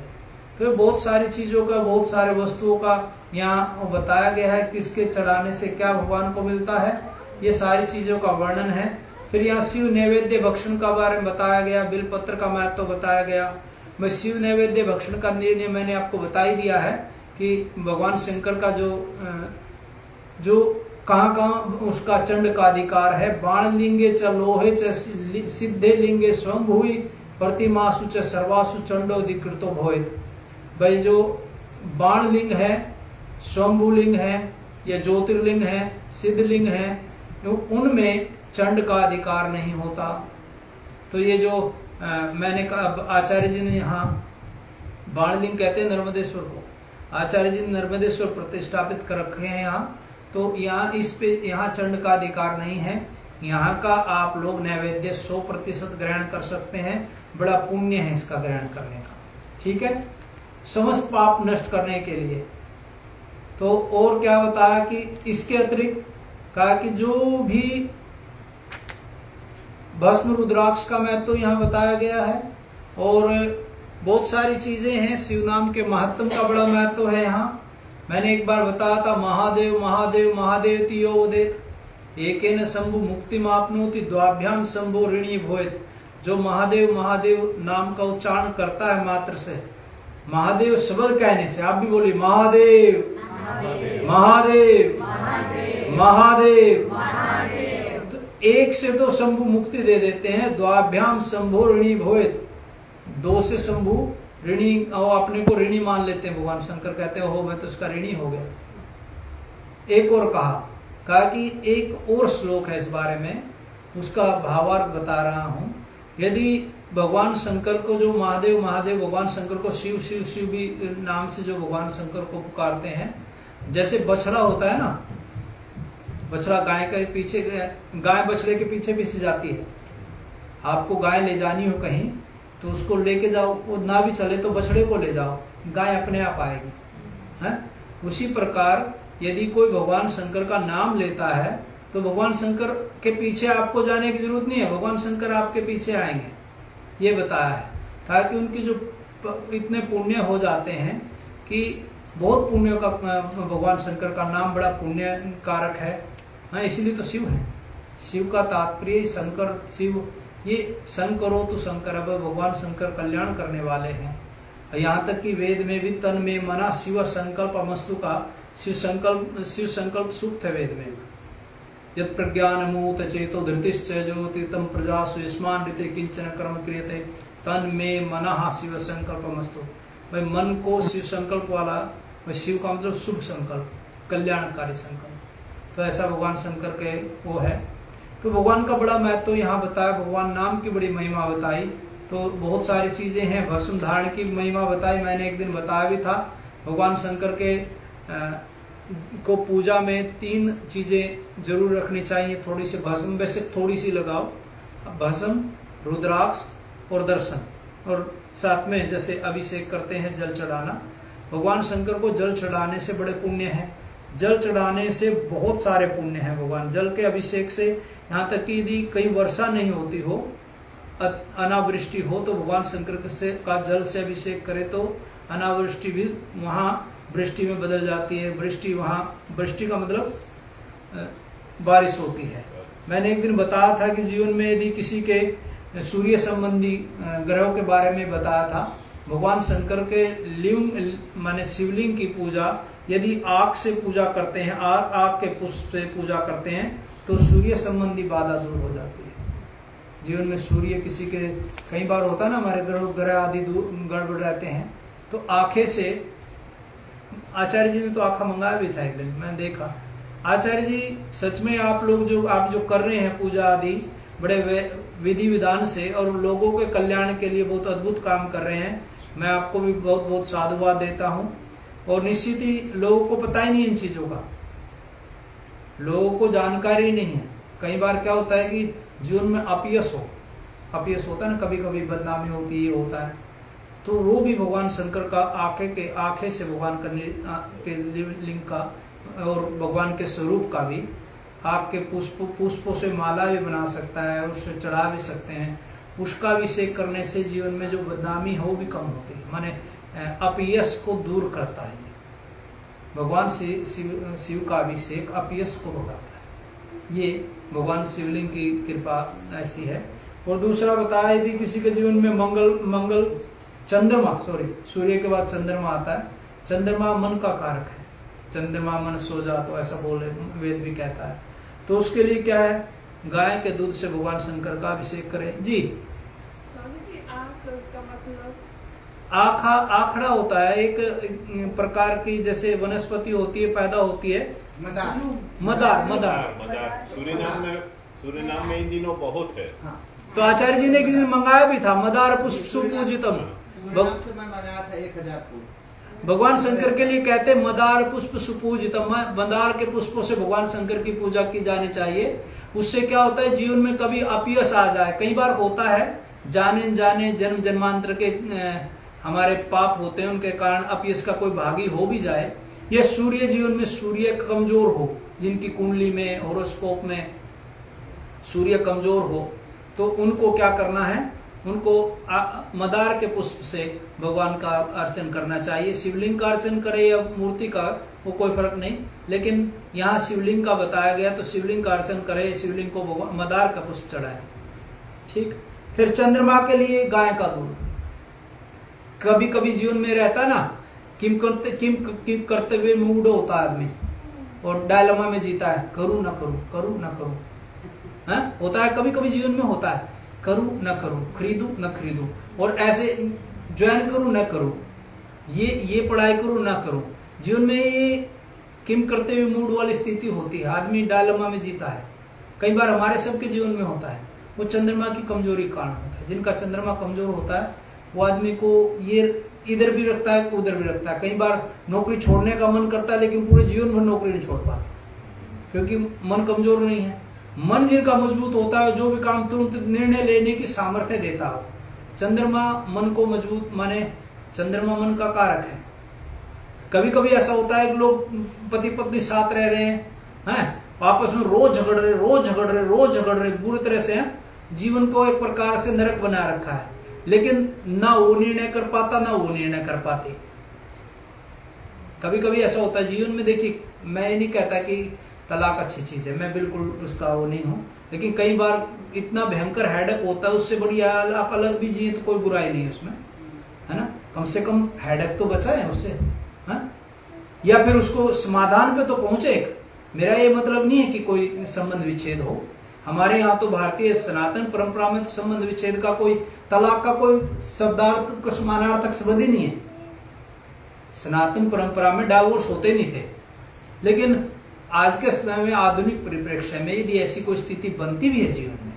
Speaker 3: तो ये बहुत सारी चीजों का, बहुत सारे वस्तुओं का यहाँ बताया गया है, किसके चढ़ाने से क्या भगवान को मिलता है, ये सारी चीजों का वर्णन है। फिर यहाँ शिव नैवेद्य भक्षण का बारे में बताया गया, बिलपत्र का महत्व बताया गया। मैं शिव नैवेद्य भक्षण का निर्णय मैंने आपको बता ही दिया है कि भगवान शंकर का जो कहाँ उसका चंड का अधिकार है। बाण लिंगे च लोहे च सिद्धे लिंगे स्वयंभूई प्रतिमासु च सर्वासु चंडो अधिकृतो भोयत। भाई जो बाण लिंग है, स्वयंभू लिंग है या ज्योतिर्लिंग है, सिद्ध लिंग है, उनमें चंड का अधिकार नहीं होता। तो ये जो मैंने कहा, आचार्य जी ने यहाँ बाण लिंग कहते हैं नर्मदेश्वर को, आचार्य जी ने नर्मदेश्वर प्रतिष्ठापित कर रखे हैं यहाँ। तो यहाँ इस पे यहाँ चंड का अधिकार नहीं है। यहाँ का आप लोग नैवेद्य 100% ग्रहण कर सकते हैं, बड़ा पुण्य है इसका ग्रहण करने का, ठीक है, समस्त पाप नष्ट करने के लिए। तो और क्या बताया कि इसके अतिरिक्त कहा कि जो भी भस्म रुद्राक्ष का महत्व तो यहाँ बताया गया है और बहुत सारी चीजें हैं। शिव नाम के महत्व का बड़ा महत्व है यहाँ। मैंने एक बार बताया था, महादेव महादेव महादेव तियो उदित एकेन शंभु मुक्ति मापनोति द्वाभ्याम शंभो ऋणी भोयत। जो महादेव महादेव नाम का उच्चारण करता है मात्र से, महादेव शब्द कहने से, आप भी बोलिए महादेव महादेव महादेव, तो एक से तो शंभु मुक्ति दे देते हैं। द्वाभ्याम शंभो ऋणी भोयत, दो से शंभु ऋणी, और अपने को ऋणी मान लेते हैं। भगवान शंकर कहते हैं हो मैं तो उसका ऋणी हो गया। एक और कहा कि एक और श्लोक है इस बारे में, उसका भावार्थ बता रहा हूं। यदि भगवान शंकर को जो महादेव महादेव, भगवान शंकर को शिव शिव शिव भी नाम से जो भगवान शंकर को पुकारते हैं, जैसे बछड़ा होता है ना, बछड़ा गाय के पीछे, गाय बछड़े के पीछे पीछे जाती है। आपको गाय ले जानी हो कहीं तो उसको लेके जाओ, वो ना भी चले तो बछड़े को ले जाओ, गाय अपने आप आएगी, है? उसी प्रकार यदि कोई भगवान शंकर का नाम लेता है तो भगवान शंकर के पीछे आपको जाने की जरूरत नहीं है, भगवान शंकर आपके पीछे आएंगे, ये बताया है। ताकि उनकी जो इतने पुण्य हो जाते हैं कि बहुत पुण्य का, भगवान शंकर का नाम बड़ा पुण्य कारक है, हाँ, इसलिए तो शिव है। शिव का तात्पर्य शंकर, शिव, ये शंकरो तो शंकर, अब भगवान शंकर कल्याण करने वाले हैं। यहाँ तक कि वेद में भी तन में मना शिव संकल्प अमस्तु का शिव संकल्प सूक्त है वेद में। यत् प्रज्ञान मूत चेतो धृतिश्च ज्योति तम प्रजासु स्मान ऋते किंचन कर्म क्रियते तन में मना शिव संकल्प अमस्तु। भाई मन को शिव संकल्प वाला, भाई शिव का मतलब शुभ संकल्प, कल्याणकारी संकल्प। तो ऐसा भगवान शंकर के वो है। तो भगवान का बड़ा महत्व तो यहाँ बताया, भगवान नाम की बड़ी महिमा बताई। तो बहुत सारी चीजें हैं, भस्म धारण की महिमा बताई, मैंने एक दिन बताया भी था। भगवान शंकर के को पूजा में 3 चीजें जरूर रखनी चाहिए। थोड़ी सी भस्म, वैसे थोड़ी सी लगाओ, भस्म, रुद्राक्ष और दर्शन, और साथ में जैसे अभिषेक करते हैं जल चढ़ाना। भगवान शंकर को जल चढ़ाने से बड़े पुण्य है, जल चढ़ाने से बहुत सारे पुण्य हैं। भगवान जल के अभिषेक से, यहाँ तक कि यदि कहीं वर्षा नहीं होती हो, अनावृष्टि हो, तो भगवान शंकर से का जल से अभिषेक करे तो अनावृष्टि भी वहाँ वृष्टि में बदल जाती है। वृष्टि, वहाँ वृष्टि का मतलब बारिश होती है। मैंने एक दिन बताया था कि जीवन में यदि किसी के सूर्य संबंधी ग्रहों के बारे में बताया था, भगवान शंकर के लिंग माने शिवलिंग की पूजा यदि आग से पूजा करते हैं, आग के पुष्प से पूजा करते हैं, तो सूर्य संबंधी बाधा दूर हो जाती है। जीवन में सूर्य किसी के, कई बार होता है ना हमारे ग्रह आदि गड़बड़ रहते हैं, तो आंखें से, आचार्य जी ने तो आंखा मंगाया भी था एक दिन, मैं देखा। आचार्य जी सच में आप लोग जो कर रहे हैं पूजा आदि बड़े विधि विधान से और लोगों के कल्याण के लिए बहुत अद्भुत काम कर रहे हैं। मैं आपको भी बहुत बहुत साधुवाद देता हूँ। और निश्चित ही लोगों को पता ही नहीं इन चीजों का, लोगों को जानकारी नहीं है। कई बार क्या होता है कि जीवन में अपयश होता है ना, कभी कभी बदनामी होती है, होता है, तो वो भी भगवान शंकर का आंखें से भगवान के लिंग का और भगवान के स्वरूप का भी आग के पुष्पों से माला भी बना सकता है, उससे चढ़ा भी सकते हैं। उसका अभिषेक करने से जीवन में जो बदनामी हो भी कम होती है, माने अपयश को दूर करता है। भगवान शिव का अभिषेक अपयश को भगाता है। ये भगवान शिवलिंग की कृपा ऐसी है। और दूसरा बताया, यदि किसी के जीवन में मंगल चंद्रमा सूर्य के बाद चंद्रमा आता है। चंद्रमा मन का कारक है, चंद्रमा मन सो जा तो ऐसा बोले वेद भी कहता है। तो उसके लिए क्या है, गाय के दूध से भगवान शंकर का अभिषेक करें। जी
Speaker 4: स्वामी जी, आँख का मतलब
Speaker 3: आखड़ा होता है, एक प्रकार की जैसे वनस्पति होती है, पैदा होती है मदार।
Speaker 2: सूर्यनाम में इन दिनों बहुत है।
Speaker 1: हाँ,
Speaker 3: तो आचार्य जी ने एक दिन मंगाया भी था, मदार पुष्प सुपूजितम।
Speaker 1: सूर्यनाम से मैं मंगाया था 1000 फूल।
Speaker 3: भगवान शंकर के लिए कहते हैं मदार पुष्प सुपूजितम। मदार के पुष्पों से भगवान शंकर की पूजा की जानी चाहिए। उससे क्या होता है, जीवन में कभी अपयश आ जाए, कई बार होता है, जाने जन्म जन्मांतर के हमारे पाप होते हैं, उनके कारण अपयश का कोई भागी हो भी जाए, ये सूर्य जीवन में सूर्य कमजोर हो, जिनकी कुंडली में होरोस्कोप में सूर्य कमजोर हो, तो उनको क्या करना है, उनको मदार के पुष्प से भगवान का अर्चन करना चाहिए। शिवलिंग का अर्चन करे या मूर्ति का, वो कोई फर्क नहीं, लेकिन यहाँ शिवलिंग का बताया गया तो शिवलिंग का अर्चन करे, शिवलिंग को मदार का पुष्प चढ़ाए। ठीक। फिर चंद्रमा के लिए गाय का दूध। कभी कभी जीवन में रहता ना, किम करते हुए मूड होता है आदमी और डायलमा में जीता है, करूं ना करूं, होता है, कभी कभी जीवन में होता है, करूं ना करूं, खरीदूं ना खरीदूं, और ऐसे ज्वाइन करूं ना करूं, ये पढ़ाई करूं ना करूं, जीवन में ये किम करते हुए मूड वाली स्थिति होती है, आदमी डायलमा में जीता है। कई बार हमारे सबके जीवन में होता है, वो चंद्रमा की कमजोरी कारण होता है। जिनका चंद्रमा कमजोर होता है वो आदमी को ये इधर भी रखता है, उधर भी रखता है। कई बार नौकरी छोड़ने का मन करता है, लेकिन पूरे जीवन भर नौकरी नहीं छोड़ पाता, क्योंकि मन कमजोर नहीं है। मन जिनका मजबूत होता है, जो भी काम तुरंत निर्णय लेने की सामर्थ्य देता हो। चंद्रमा मन को मजबूत, माने चंद्रमा मन का कारक है। कभी कभी ऐसा होता है कि लोग पति पत्नी साथ रह रहे हैं, आपस में रोज झगड़ रहे बुरी तरह से, जीवन को एक प्रकार से नरक बना रखा है, लेकिन ना वो निर्णय कर पाता ना वो निर्णय कर पाते। कभी कभी ऐसा होता है जीवन में। देखिए, मैं ये नहीं कहता कि तलाक अच्छी चीज है, मैं बिल्कुल उसका वो नहीं हूं, लेकिन कई बार इतना भयंकर हेडेक होता है, उससे बढ़िया आप अलग भी जिए तो कोई बुराई नहीं है उसमें, है ना। कम से कम हेडेक तो बचा है उससे, है? या फिर उसको समाधान पे तो पहुंचे। मेरा ये मतलब नहीं है कि कोई संबंध विच्छेद हो। हमारे यहाँ तो भारतीय सनातन परंपरा में तो संबंध विच्छेद का कोई, तलाक का कोई शब्दार्थ को समानार्थक शब्द ही नहीं है। सनातन परंपरा में डाइवोर्स होते नहीं थे, लेकिन आज के समय में आधुनिक परिप्रेक्ष्य में यदि ऐसी कोई स्थिति बनती भी है जीवन में,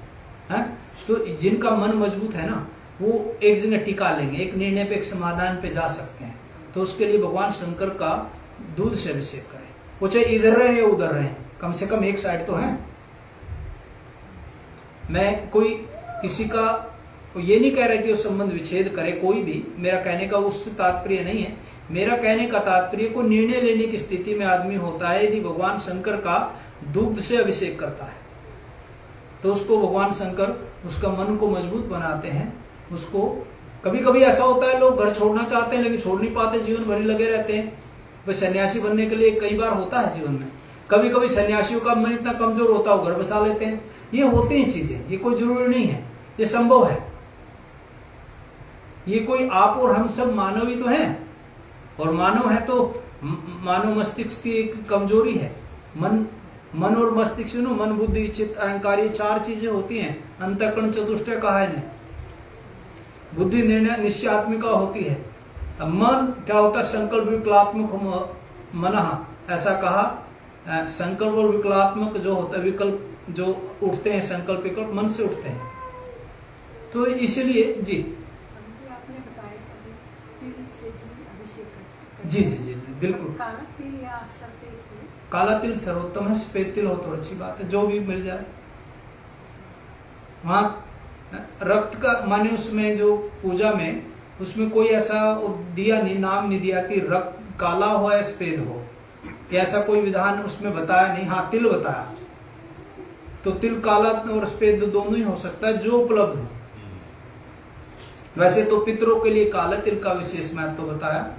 Speaker 3: है, तो जिनका मन मजबूत है ना, वो एक जगह टिका लेंगे, एक निर्णय पे, एक समाधान पे जा सकते हैं। तो उसके लिए भगवान शंकर का दूध से अभिषेक करें। वो चाहे इधर रहे या उधर रहे, कम से कम एक साइड तो है। मैं कोई किसी का ये नहीं कह रहा कि वो संबंध विच्छेद करे, कोई भी, मेरा कहने का उससे तात्पर्य नहीं है। मेरा कहने का तात्पर्य को निर्णय लेने की स्थिति में आदमी होता है, यदि भगवान शंकर का दुग्ध से अभिषेक करता है तो उसको भगवान शंकर उसका मन को मजबूत बनाते हैं। उसको कभी कभी ऐसा होता है, लोग घर छोड़ना चाहते हैं लेकिन छोड़ नहीं पाते, जीवन भर लगे रहते हैं। वह सन्यासी बनने के लिए कई बार होता है जीवन में। कभी कभी सन्यासियों का मन इतना कमजोर होता है, वो घर बसा लेते हैं। ये होती हैं चीजें, ये कोई जरूरी नहीं है, ये संभव है। ये कोई आप और हम सब मानव ही तो हैं, और मानव है तो मानव मस्तिष्क की एक कमजोरी है। मन और मस्तिष्क, मन बुद्धि चित्त अहंकार, ये चार चीजें होती हैं। अंतःकरण चतुष्टय कहा है ने, बुद्धि निर्णय निश्चयात्मिका होती है। अब मन क्या होता है, संकल्प विकल्पात्मक मन, ऐसा कहा। संकल्प और विकल्पात्मक जो होता है, विकल्प जो उठते हैं, संकल्प विकल्प मन से उठते हैं। तो इसलिए जी
Speaker 4: आपने बताया तिल से भी अभिषेक करते
Speaker 3: जी जी जी जी बिल्कुल।
Speaker 4: काला तिल या सफेद तिल?
Speaker 3: काला तिल सर्वोत्तम है, सफेद तिल हो तो अच्छी बात है, जो भी मिल जाए। वहां रक्त का माने, उसमें जो पूजा में उसमें कोई ऐसा दिया नहीं, नाम नहीं दिया कि रक्त काला हो या सफेद हो, ऐसा कोई विधान उसमें बताया नहीं। हाँ, तिल बताया, तो तिल काला और सफेद दोनों ही हो सकता है, जो उपलब्ध हो। वैसे तो पितरों के लिए काला तिल का विशेष महत्व बताया,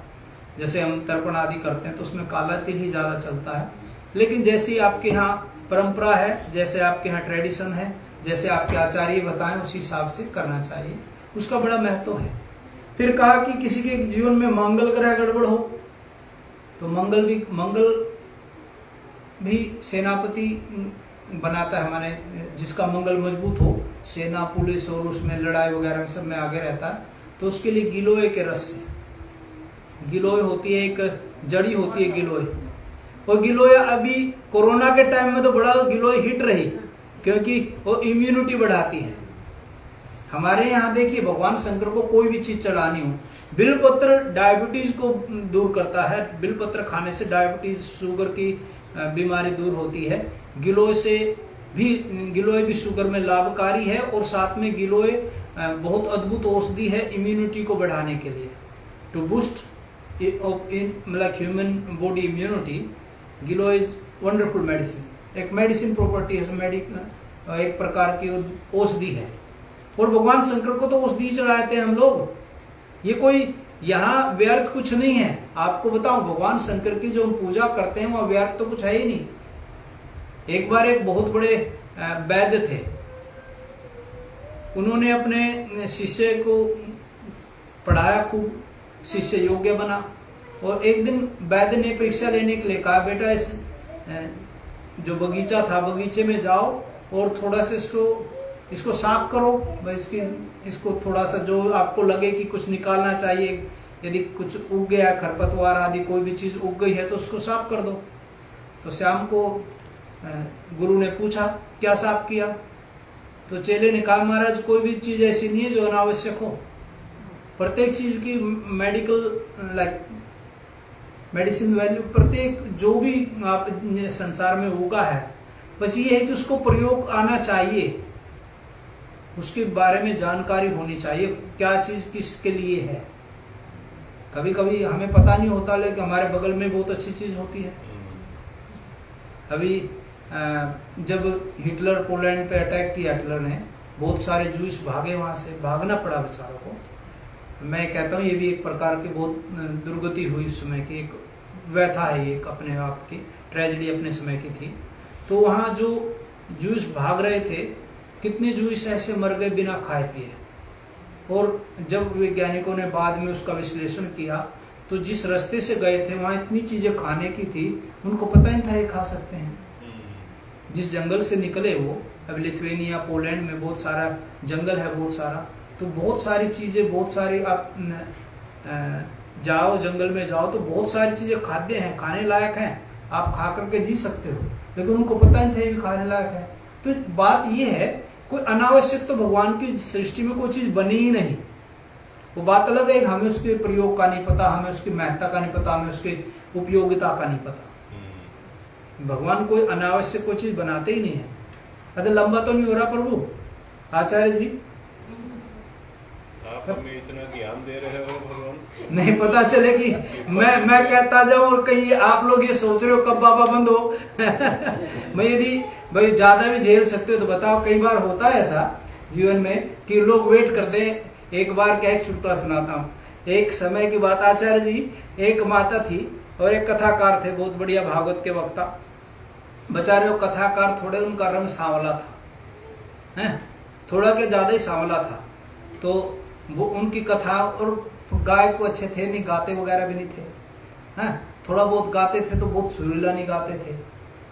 Speaker 3: जैसे हम तर्पण आदि करते हैं तो उसमें काला तिल ही ज्यादा चलता है। लेकिन जैसी आपके यहाँ परंपरा है, जैसे आपके यहाँ ट्रेडिशन है, जैसे आपके आचार्य बताएं उस हिसाब से करना चाहिए, उसका बड़ा महत्व है। फिर कहा कि किसी के जीवन में मंगल ग्रह गड़बड़ हो तो मंगल भी सेनापति बनाता है, माने जिसका मंगल मजबूत हो, सेना पुलिस और उसमें लड़ाई वगैरह सब में आगे रहता है, तो उसके लिए गिलोय के रस से, गिलोय होती है एक जड़ी होती है गिलोय, और गिलोय अभी कोरोना के टाइम में तो बड़ा गिलोय हिट रही, क्योंकि वो इम्यूनिटी बढ़ाती है। हमारे यहाँ देखिए भगवान शंकर को कोई भी चीज चढ़ानी हो, बिलपत्र डायबिटीज को दूर करता है, बिलपत्र खाने से डायबिटीज शुगर की बीमारी दूर होती है। गिलोय भी शुगर में लाभकारी है, और साथ में गिलोय बहुत अद्भुत औषधि है इम्यूनिटी को बढ़ाने के लिए। टू बूस्ट मतलब human body immunity, giloy is wonderful medicine, एक मेडिसिन प्रॉपर्टी है, एक प्रकार की औषधि है। और भगवान शंकर को तो औषधि चढ़ाते हैं हम लोग, ये कोई यहाँ व्यर्थ कुछ नहीं है। आपको बताऊं, भगवान शंकर की जो हम पूजा करते हैं वहां व्यर्थ तो कुछ है ही नहीं। एक बार एक बहुत बड़े वैद्य थे, उन्होंने अपने शिष्य को पढ़ाया, खूब शिष्य योग्य बना, और एक दिन वैद्य ने परीक्षा लेने के लिए कहा, बेटा इस जो बगीचा था बगीचे में जाओ और थोड़ा सा इसको साफ करो, इसको थोड़ा सा जो आपको लगे कि कुछ निकालना चाहिए, यदि कुछ उग गया खरपतवार आदि कोई भी चीज उग गई है तो उसको साफ कर दो। तो शाम को गुरु ने पूछा क्या साफ किया, तो चेले ने कहा महाराज कोई भी चीज ऐसी नहीं है जो अनावश्यक हो, प्रत्येक चीज की मेडिकल मेडिसिन वैल्यू, प्रत्येक जो भी आप संसार में उगा है, बस ये है कि उसको प्रयोग आना चाहिए, उसके बारे में जानकारी होनी चाहिए, क्या चीज किसके लिए है। कभी कभी हमें पता नहीं होता, लेकिन हमारे बगल में बहुत अच्छी चीज होती है। अभी जब हिटलर पोलैंड पे अटैक किया, हिटलर ने, बहुत सारे जूस भागे, वहां से भागना पड़ा बेचारों को। मैं कहता हूँ ये भी एक प्रकार की बहुत दुर्गति हुई उस समय की, एक व्यथा है ये, एक अपने आप की ट्रेजेडी अपने समय की थी। तो वहां जो जूस भाग रहे थे, कितने जूस ऐसे मर गए बिना खाए पिए। और जब वैज्ञानिकों ने बाद में उसका विश्लेषण किया तो जिस रास्ते से गए थे वहां इतनी चीजें खाने की थी, उनको पता नहीं था ये खा सकते हैं। जिस जंगल से निकले वो, अभी लिथुआनिया पोलैंड में बहुत सारा जंगल है, बहुत सारा, तो बहुत सारी चीजें, बहुत सारी आप जाओ जंगल में जाओ तो बहुत सारी चीजें खाद्य हैं, खाने लायक हैं, आप खा करके जी सकते हो, लेकिन उनको पता नहीं था ये भी खाने लायक है। तो बात ये है, कोई अनावश्यक तो भगवान की सृष्टि में कोई चीज बनी ही नहीं। वो बात अलग है, हमें उसके प्रयोग का नहीं पता, हमें उसकी महत्ता का नहीं पता, हमें उसकी उपयोगिता का नहीं पता। भगवान कोई अनावश्यक कोई चीज बनाते ही नहीं है। अरे लंबा तो नहीं हो रहा प्रभु आचार्य जी,
Speaker 2: आप हमें इतना ज्ञान दे रहे हो भगवान,
Speaker 3: नहीं पता चले कि मैं कहता जाऊं और कहीं आप लोग ये सोच रहे हो कब बाबा बंद हो। मैं यदि भाई ज्यादा भी झेल सकते हो तो बताओ। कई बार होता है ऐसा जीवन में कि लोग वेट करते हैं। एक बार क्या, एक चुटकुला सुनाता हूँ। एक समय की बात, आचार्य जी, एक माता थी और एक कथाकार थे, बहुत बढ़िया भागवत के वक्ता। बेचारे वो कथाकार थोड़े, उनका रंग सांवला था, हैं, थोड़ा के ज्यादा ही सांवला था। तो वो उनकी कथा, और गायक को अच्छे थे नहीं, गाते वगैरह भी नहीं थे, हैं, थोड़ा बहुत गाते थे तो बहुत सुरीला नहीं गाते थे।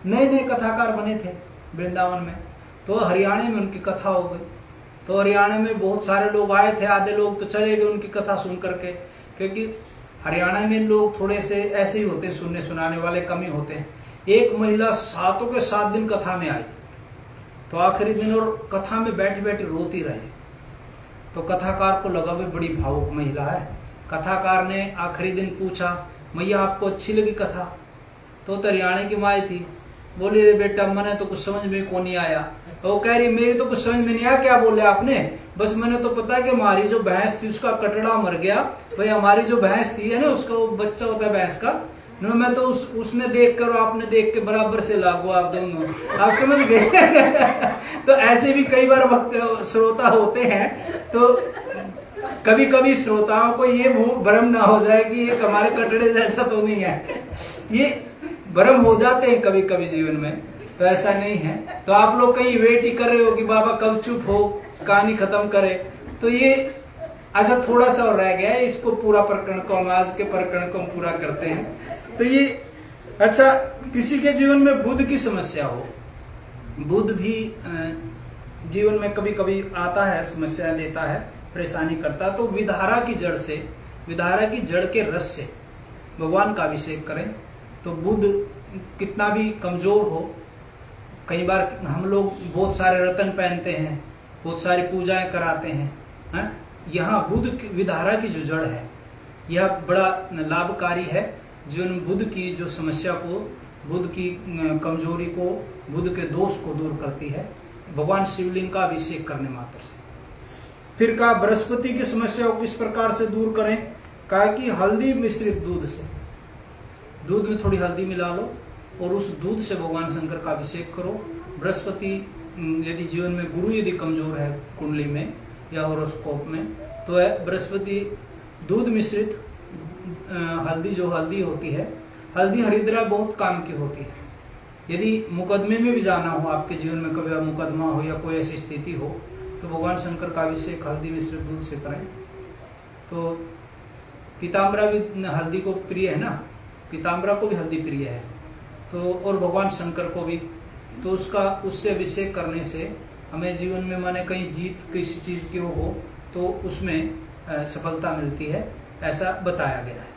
Speaker 3: नए नए कथाकार बने थे वृंदावन में। तो हरियाणा में उनकी कथा हो गई। तो हरियाणा में बहुत सारे लोग आए थे, आधे लोग तो चले गए उनकी कथा सुन करके, क्योंकि हरियाणा में लोग थोड़े से ऐसे ही होते, सुनने सुनाने वाले कम ही होते हैं। एक महिला 7 के 7 दिन कथा में आई, तो आखिरी दिन और कथा में बैठी बैठी रोती रहे। तो कथाकार को लगा भी बड़ी भावुक महिला है। कथाकार ने आखिरी दिन पूछा, मैया आपको अच्छी लगी कथा? तो हरियाणा की माई थी, बोली रे बेटा मैंने तो कुछ समझ में को नहीं आया। तो वो कह रही मेरी तो कुछ समझ में नहीं आया, क्या बोले आपने? बस मैंने तो पता है कि हमारी जो भैंस थी उसका कटड़ा मर गया। भाई हमारी जो भैंस थी है ना, उसका बच्चा होता है भैंस का, नो मैं तो उसने देख कर और आपने देख के बराबर से लागू आप दोनों, आप समझ गए। तो ऐसे भी कई बार वक्त श्रोता होते हैं, तो कभी कभी श्रोताओं को ये भ्रम ना हो जाए कि ये हमारे कटड़े जैसा तो नहीं है, ये भ्रम हो जाते हैं कभी कभी जीवन में, तो ऐसा नहीं है। तो आप लोग कहीं वेट ही कर रहे हो कि बाबा कब चुप हो, कहानी खत्म करे, तो ये अच्छा थोड़ा सा और रह गया है, इसको पूरा प्रकरण को हम आज के प्रकरण को हम पूरा करते हैं। तो ये अच्छा, किसी के जीवन में बुध की समस्या हो, बुध भी जीवन में कभी कभी आता है, समस्या देता है, परेशानी करता, तो विधारा की जड़ से, विधारा की जड़ के रस से भगवान का अभिषेक करें। तो बुध कितना भी कमजोर हो, कई बार हम लोग बहुत सारे रत्न पहनते हैं, बहुत सारी पूजाएं कराते हैं, यहाँ बुध की विधारा की जो जड़ है यह बड़ा लाभकारी है। जीवन में बुध की जो समस्या को, बुध की कमजोरी को, बुध के दोष को दूर करती है भगवान शिवलिंग का अभिषेक करने मात्र से। फिर कहा बृहस्पति की समस्या को किस प्रकार से दूर करें, कहा कि हल्दी मिश्रित दूध से, दूध में थोड़ी हल्दी मिला लो और उस दूध से भगवान शंकर का अभिषेक करो। बृहस्पति यदि जीवन में, गुरु यदि कमजोर है कुंडली में या होरोस्कोप में, तो है बृहस्पति दूध मिश्रित हल्दी, जो हल्दी होती है, हल्दी हरिद्रा बहुत काम की होती है। यदि मुकदमे में भी जाना हो, आपके जीवन में कभी मुकदमा हो या कोई ऐसी स्थिति हो, तो भगवान शंकर का अभिषेक हल्दी मिश्रित दूध से करें। तो पीताम्बरा भी हल्दी को प्रिय है ना, पीताम्बरा को भी हल्दी प्रिय है, तो और भगवान शंकर को भी, तो उससे अभिषेक करने से हमें जीवन में माने कहीं जीत किसी चीज की हो तो उसमें सफलता मिलती है, ऐसा बताया गया है।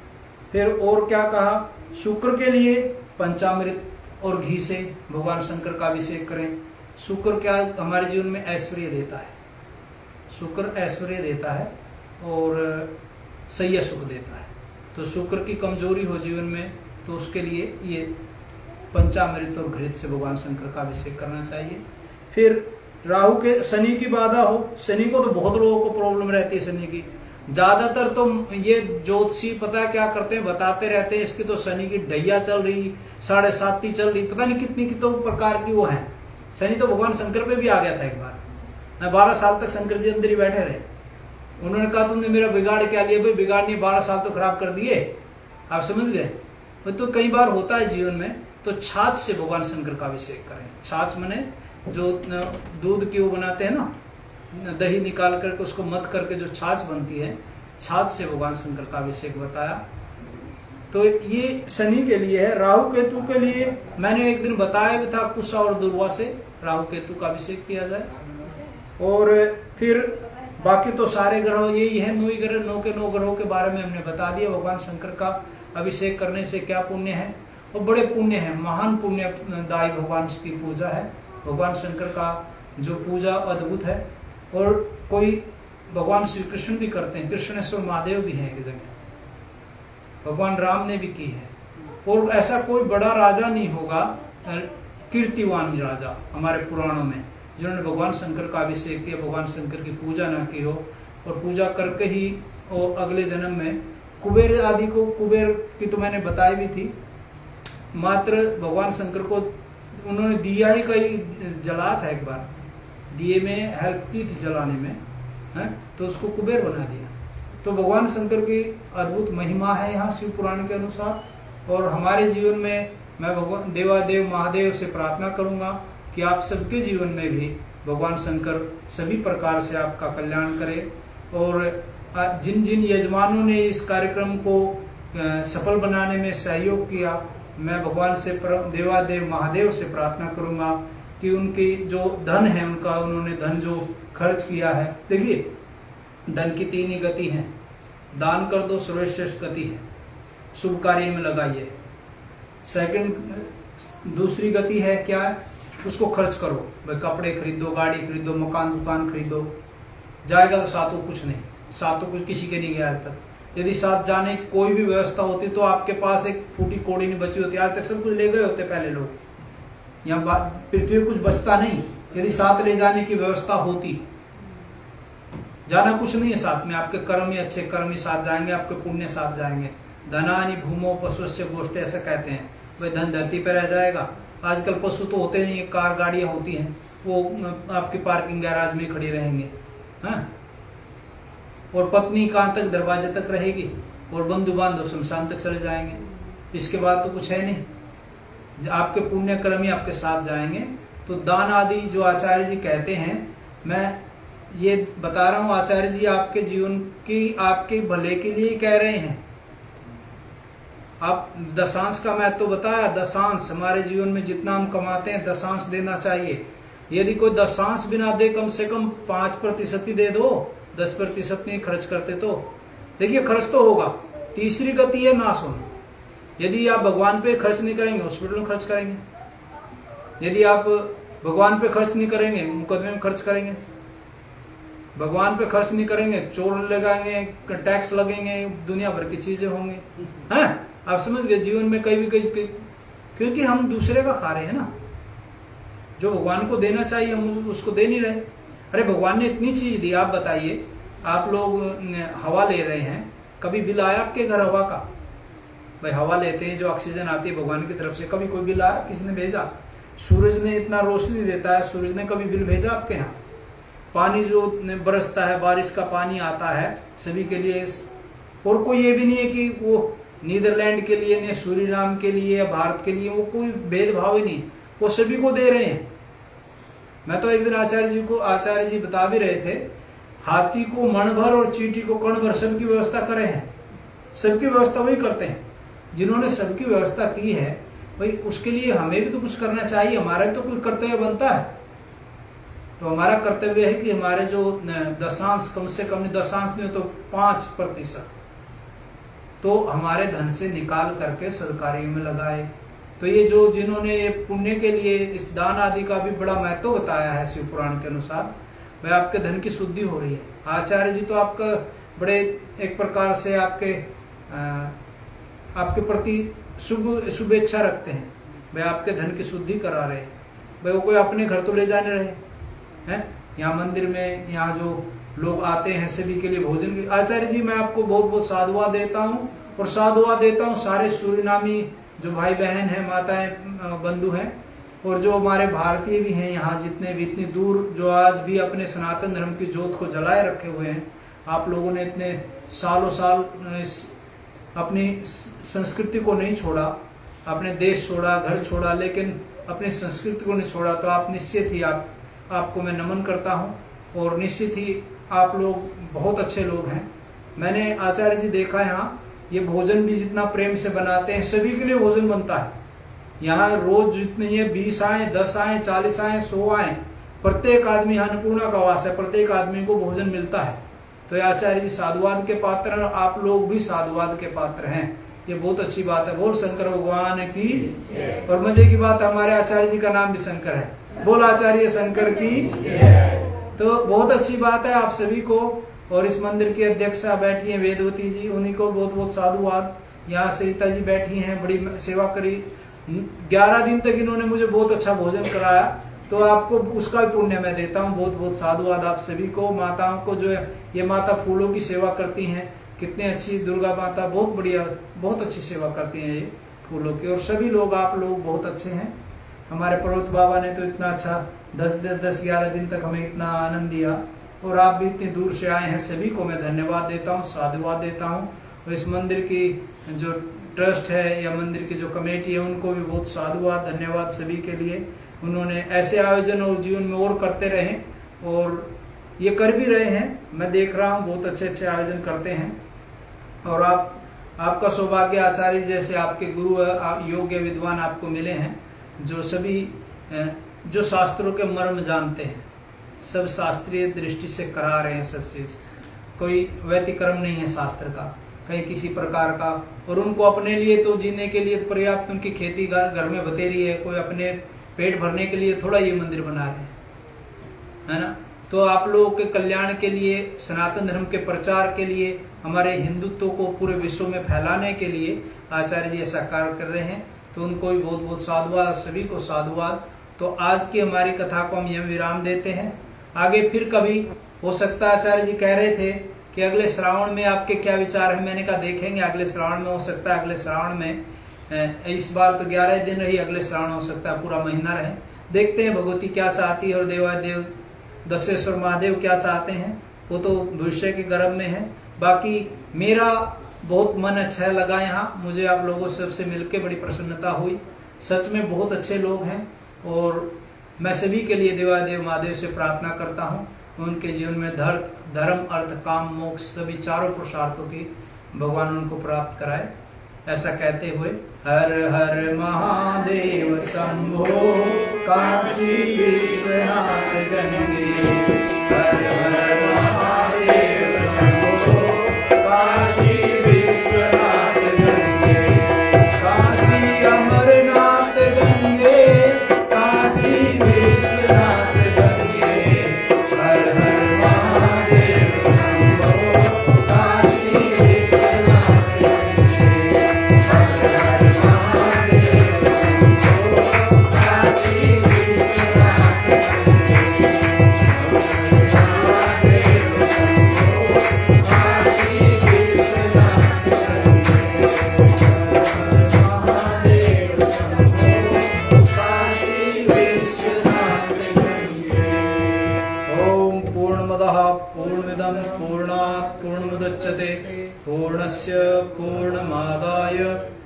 Speaker 3: फिर और क्या कहा, शुक्र के लिए पंचामृत और घी से भगवान शंकर का अभिषेक करें। शुक्र क्या हमारे जीवन में ऐश्वर्य देता है, शुक्र ऐश्वर्य देता है और सह्य सुख देता है। तो शुक्र की कमजोरी हो जीवन में, तो उसके लिए ये पंचामृत और घृत से भगवान शंकर का अभिषेक करना चाहिए। फिर राहु के, शनि की बाधा हो, शनि को तो बहुत लोगों को प्रॉब्लम रहती है, शनि की ज्यादातर तो ये ज्योतिषी पता है क्या करते हैं, बताते रहते हैं इसकी तो शनि की ढैया चल रही, 7.5 चल रही, पता नहीं कितनी तो प्रकार की वो है। शनि तो भगवान शंकर पे भी आ गया था एक बार, 12 साल तक शंकर जी अंदर ही बैठे रहे। उन्होंने कहा तुमने मेरा बिगाड़ क्या लिया, भाई बिगाड़ नहीं, 12 साल तो खराब कर दिए, आप समझ गए। तो कई बार होता है जीवन में, तो छाछ से भगवान शंकर का अभिषेक करें। छाछ मने जो दूध की वो बनाते हैं ना, दही निकाल करके उसको मत करके जो छाछ बनती है, छाछ से भगवान शंकर का अभिषेक बताया। तो ये शनि के लिए है। राहु केतु के लिए मैंने एक दिन बताया भी था, कुशा और दुर्वा से राहु केतु का अभिषेक किया जाए। और फिर बाकी तो सारे ग्रह यही है, 9 ग्रह, 9 के 9 ग्रहों के बारे में हमने बता दिया। भगवान शंकर का अभिषेक करने से क्या पुण्य है, और बड़े पुण्य है, महान पुण्यदायी भगवान की पूजा है। भगवान शंकर का जो पूजा अद्भुत है, और कोई भगवान श्री कृष्ण भी करते हैं, कृष्णेश्वर महादेव भी हैं एक जगह, भगवान राम ने भी की है। और ऐसा कोई बड़ा राजा नहीं होगा, कीर्तिवान राजा हमारे पुराणों में, जिन्होंने भगवान शंकर का अभिषेक किया, भगवान शंकर की पूजा ना की हो, और पूजा करके ही और अगले जन्म में कुबेर आदि को, कुबेर की तो मैंने बताई भी थी, मात्र भगवान शंकर को उन्होंने दिया ही कहीं जला था, एक बार दिए में हेल्प की थी जलाने में, है? तो उसको कुबेर बना दिया। तो भगवान शंकर की अद्भुत महिमा है यहाँ शिव पुराण के अनुसार। और हमारे जीवन में मैं भगवान देवादेव महादेव से प्रार्थना करूंगा कि आप सबके जीवन में भी भगवान शंकर सभी प्रकार से आपका कल्याण करे। और जिन जिन यजमानों ने इस कार्यक्रम को सफल बनाने में सहयोग किया, मैं भगवान से, देवादेव महादेव से प्रार्थना करूंगा कि उनकी जो धन है, उनका उन्होंने धन जो खर्च किया है, देखिए धन की 3 ही गति है, दान कर दो सर्वश्रेष्ठ गति है, शुभ कार्य में लगाइए। सेकंड, दूसरी गति है क्या है, उसको खर्च करो, भाई कपड़े खरीदो, गाड़ी खरीदो, मकान दुकान खरीदो, जाएगा तो सातों कुछ नहीं, सातों कुछ किसी के नहीं गया आज तक। यदि साथ जाने की कोई भी व्यवस्था होती तो आपके पास एक फूटी कोड़ी नहीं बची होती, आज तक सब कुछ ले गए होते पहले लोग, यहाँ पृथ्वी में कुछ बचता नहीं। यदि साथ ले जाने की व्यवस्था होती, जाना कुछ नहीं है साथ में, आपके कर्म ही अच्छे कर्म ही साथ जाएंगे, आपके पुण्य साथ जाएंगे। धनानि भूमो पशुस्य गोष्ठे ऐसा कहते हैं। वह धन धरती पर रह जाएगा। आजकल पशु तो होते नहीं, कार गाड़ियां होती हैं, वो आपकी पार्किंग गैराज में खड़ी रहेंगे, हाँ? और पत्नी कहाँ तक, दरवाजे तक रहेगी, और बंधु बांधव शमशान तक चले जाएंगे। इसके बाद तो कुछ है नहीं, आपके पुण्य कर्म ही आपके साथ जाएंगे। तो दान आदि जो आचार्य जी कहते हैं, मैं ये बता रहा हूं, आचार्य जी आपके जीवन की, आपके भले के लिए कह रहे हैं। आप दशांश का मैं तो बताया, दशांश हमारे जीवन में जितना हम कमाते हैं दशांश देना चाहिए। यदि कोई दशांश भी ना दे, कम से कम 5% ही दे दो, 10% नहीं खर्च करते तो देखिए खर्च तो होगा। तीसरी गति है नाश होना। यदि आप भगवान पे खर्च नहीं करेंगे, हॉस्पिटल में खर्च करेंगे। यदि आप भगवान पे खर्च नहीं करेंगे, मुकदमे में खर्च करेंगे। भगवान पे खर्च नहीं करेंगे, चोर लगाएंगे, टैक्स लगेंगे, दुनिया भर की चीजें होंगी, हैं? आप समझ गए, जीवन में कहीं भी क्योंकि हम दूसरे का खा रहे हैं ना। जो भगवान को देना चाहिए हम उसको दे नहीं रहे। अरे भगवान ने इतनी चीज दी, आप बताइए, आप लोग हवा ले रहे हैं, कभी बिल आया आपके घर हवा का? भाई हवा लेते हैं, जो ऑक्सीजन आती है भगवान की तरफ से, कभी कोई बिल आया? किसने भेजा? सूरज ने इतना रोशनी देता है, सूरज ने कभी बिल भेजा आपके यहाँ? पानी जो बरसता है, बारिश का पानी आता है सभी के लिए, और कोई ये भी नहीं है कि वो नीदरलैंड के लिए, ने सूरीनाम के लिए या भारत के लिए, वो कोई भेदभाव ही नहीं, वो सभी को दे रहे हैं। मैं तो एक दिन आचार्य जी बता भी रहे थे, हाथी को मण भर और चींटी को कण भर सबकी व्यवस्था करे हैं। सबकी व्यवस्था वही करते हैं जिन्होंने सबकी व्यवस्था की है। भाई उसके लिए हमें भी तो कुछ करना चाहिए, हमारा भी तो कुछ कर्तव्य बनता है। तो हमारा कर्तव्य है कि हमारे जो दशांश, कम से कम दशांश नहीं तो 5% तो हमारे धन से निकाल करके सदकार्य में लगाए। तो ये जो जिन्होंने ये पुण्य के लिए इस दान आदि का भी बड़ा महत्व बताया है शिव पुराण के अनुसार, वह आपके धन की शुद्धि हो रही है। आचार्य जी तो आपका बड़े एक प्रकार से आपके प्रति शुभेच्छा रखते हैं, वह आपके धन की शुद्धि करा रहे हैं। भाई वो कोई अपने घर तो ले जाने रहे हैं, यहाँ मंदिर में, यहाँ जो लोग आते हैं सभी के लिए भोजन की। आचार्य जी मैं आपको बहुत बहुत साधुवाद देता हूँ, और साधुवाद देता हूँ सारे सूरीनामी जो भाई बहन हैं, माताएं, बंधु हैं, और जो हमारे भारतीय भी हैं यहाँ जितने भी, इतनी दूर जो आज भी अपने सनातन धर्म की ज्योत को जलाए रखे हुए हैं। आप लोगों ने इतने सालों साल अपनी संस्कृति को नहीं छोड़ा, अपने देश छोड़ा, घर छोड़ा, लेकिन अपनी संस्कृति को नहीं छोड़ा। तो आप निश्चित ही आपको मैं नमन करता हूँ, और निश्चित ही आप लोग बहुत अच्छे लोग हैं। मैंने आचार्य जी देखा यहाँ ये भोजन भी जितना प्रेम से बनाते हैं, सभी के लिए भोजन बनता है। यहाँ रोज जितने ये 20 आए, 10 आए, 40 आए, 100 आए, प्रत्येक आदमी यहाँ अन्नपूर्णा का वास है, प्रत्येक आदमी को भोजन मिलता है। तो ये आचार्य जी साधुवाद के पात्र हैं, और आप लोग भी साधुवाद के पात्र हैं। ये बहुत अच्छी बात है। बोल शंकर भगवान की। और मजे की बात, हमारे आचार्य जी का नाम भी शंकर है। बोल आचार्य शंकर की। तो बहुत अच्छी बात है आप सभी को। और इस मंदिर की अध्यक्षा बैठी हैं वेदवती जी, उन्हीं को बहुत बहुत साधुवाद। यहाँ सरिता जी बैठी हैं, बड़ी सेवा करी, 11 दिन तक इन्होंने मुझे बहुत अच्छा भोजन कराया। तो आपको उसका भी पुण्य मैं देता हूँ। बहुत बहुत साधुवाद आप सभी को। माताओं को जो है, ये माता फूलों की सेवा करती हैं, कितनी अच्छी दुर्गा माता, बहुत बढ़िया, बहुत अच्छी सेवा करती हैं ये फूलों की। और सभी लोग, आप लोग बहुत अच्छे हैं। हमारे पर्वत बाबा ने तो इतना अच्छा 10-11 दिन तक हमें इतना आनंद दिया, और आप भी इतनी दूर से आए हैं, सभी को मैं धन्यवाद देता हूँ, साधुवाद देता हूँ। और इस मंदिर की जो ट्रस्ट है या मंदिर की जो कमेटी है, उनको भी बहुत साधुवाद, धन्यवाद सभी के लिए। उन्होंने ऐसे आयोजन और जीवन में और करते रहे, और ये कर भी रहे हैं। मैं देख रहा हूँ बहुत अच्छे अच्छे आयोजन करते हैं। और आपका सौभाग्य, आचार्य जैसे आपके गुरु योग्य विद्वान आपको मिले हैं, जो सभी जो शास्त्रों के मर्म जानते हैं, सब शास्त्रीय दृष्टि से करा रहे हैं सब चीज। कोई व्यतिक्रम नहीं है शास्त्र का कहीं किसी प्रकार का। और उनको अपने लिए तो जीने के लिए पर्याप्त उनकी खेती घर में बतेरी है, कोई अपने पेट भरने के लिए थोड़ा ये मंदिर बना रहे हैं, है ना। तो आप लोगों के कल्याण के लिए, सनातन धर्म के प्रचार के लिए, हमारे हिंदुत्व को पूरे विश्व में फैलाने के लिए आचार्य जी ऐसा कार्य कर रहे हैं। तो उनको भी बहुत बहुत साधुवाद, सभी को साधुवाद। तो आज की हमारी कथा को हम यह विराम देते हैं। आगे फिर कभी हो सकता, आचार्य जी कह रहे थे कि अगले श्रावण में आपके क्या विचार है। मैंने कहा देखेंगे, अगले श्रावण में हो सकता है, अगले श्रावण में इस बार तो 11 दिन रही, अगले श्रावण हो सकता है पूरा महीना रहे। देखते हैं भगवती क्या चाहती है और देवादेव दक्षेश्वर महादेव क्या चाहते हैं, वो तो भविष्य के गर्भ में है। बाकी मेरा बहुत मन अच्छा लगा यहाँ, मुझे आप लोगों सबसे मिलकर बड़ी प्रसन्नता हुई। सच में बहुत अच्छे लोग हैं और मैं सभी के लिए देवादेव महादेव से प्रार्थना करता हूँ उनके जीवन में धर्म अर्थ काम मोक्ष सभी चारों पुरुषार्थों की भगवान उनको प्राप्त कराए। ऐसा कहते हुए हर हर महादेव शंभो काशी विश्वनाथ गंगे, हर हर महादेव शंभो काशी विश्वनाथ गंगे, काशी अमरनाथ गंगे, काशी विश्वनाथ गंगे, हर हर महादेव शंभो काशी विश्वनाथ गंगे, हर हर महादेव शंभो काशी विश्वनाथ गंगे, महादेव शंभो काशी विश्वनाथ गंगे, महादेव शंभो काशी विश्वनाथ गंगे। ओम पूर्णमदः पूर्णमिदं पूर्णात् पूर्णमुदच्यते पूर्णस्य पूर्णमादाय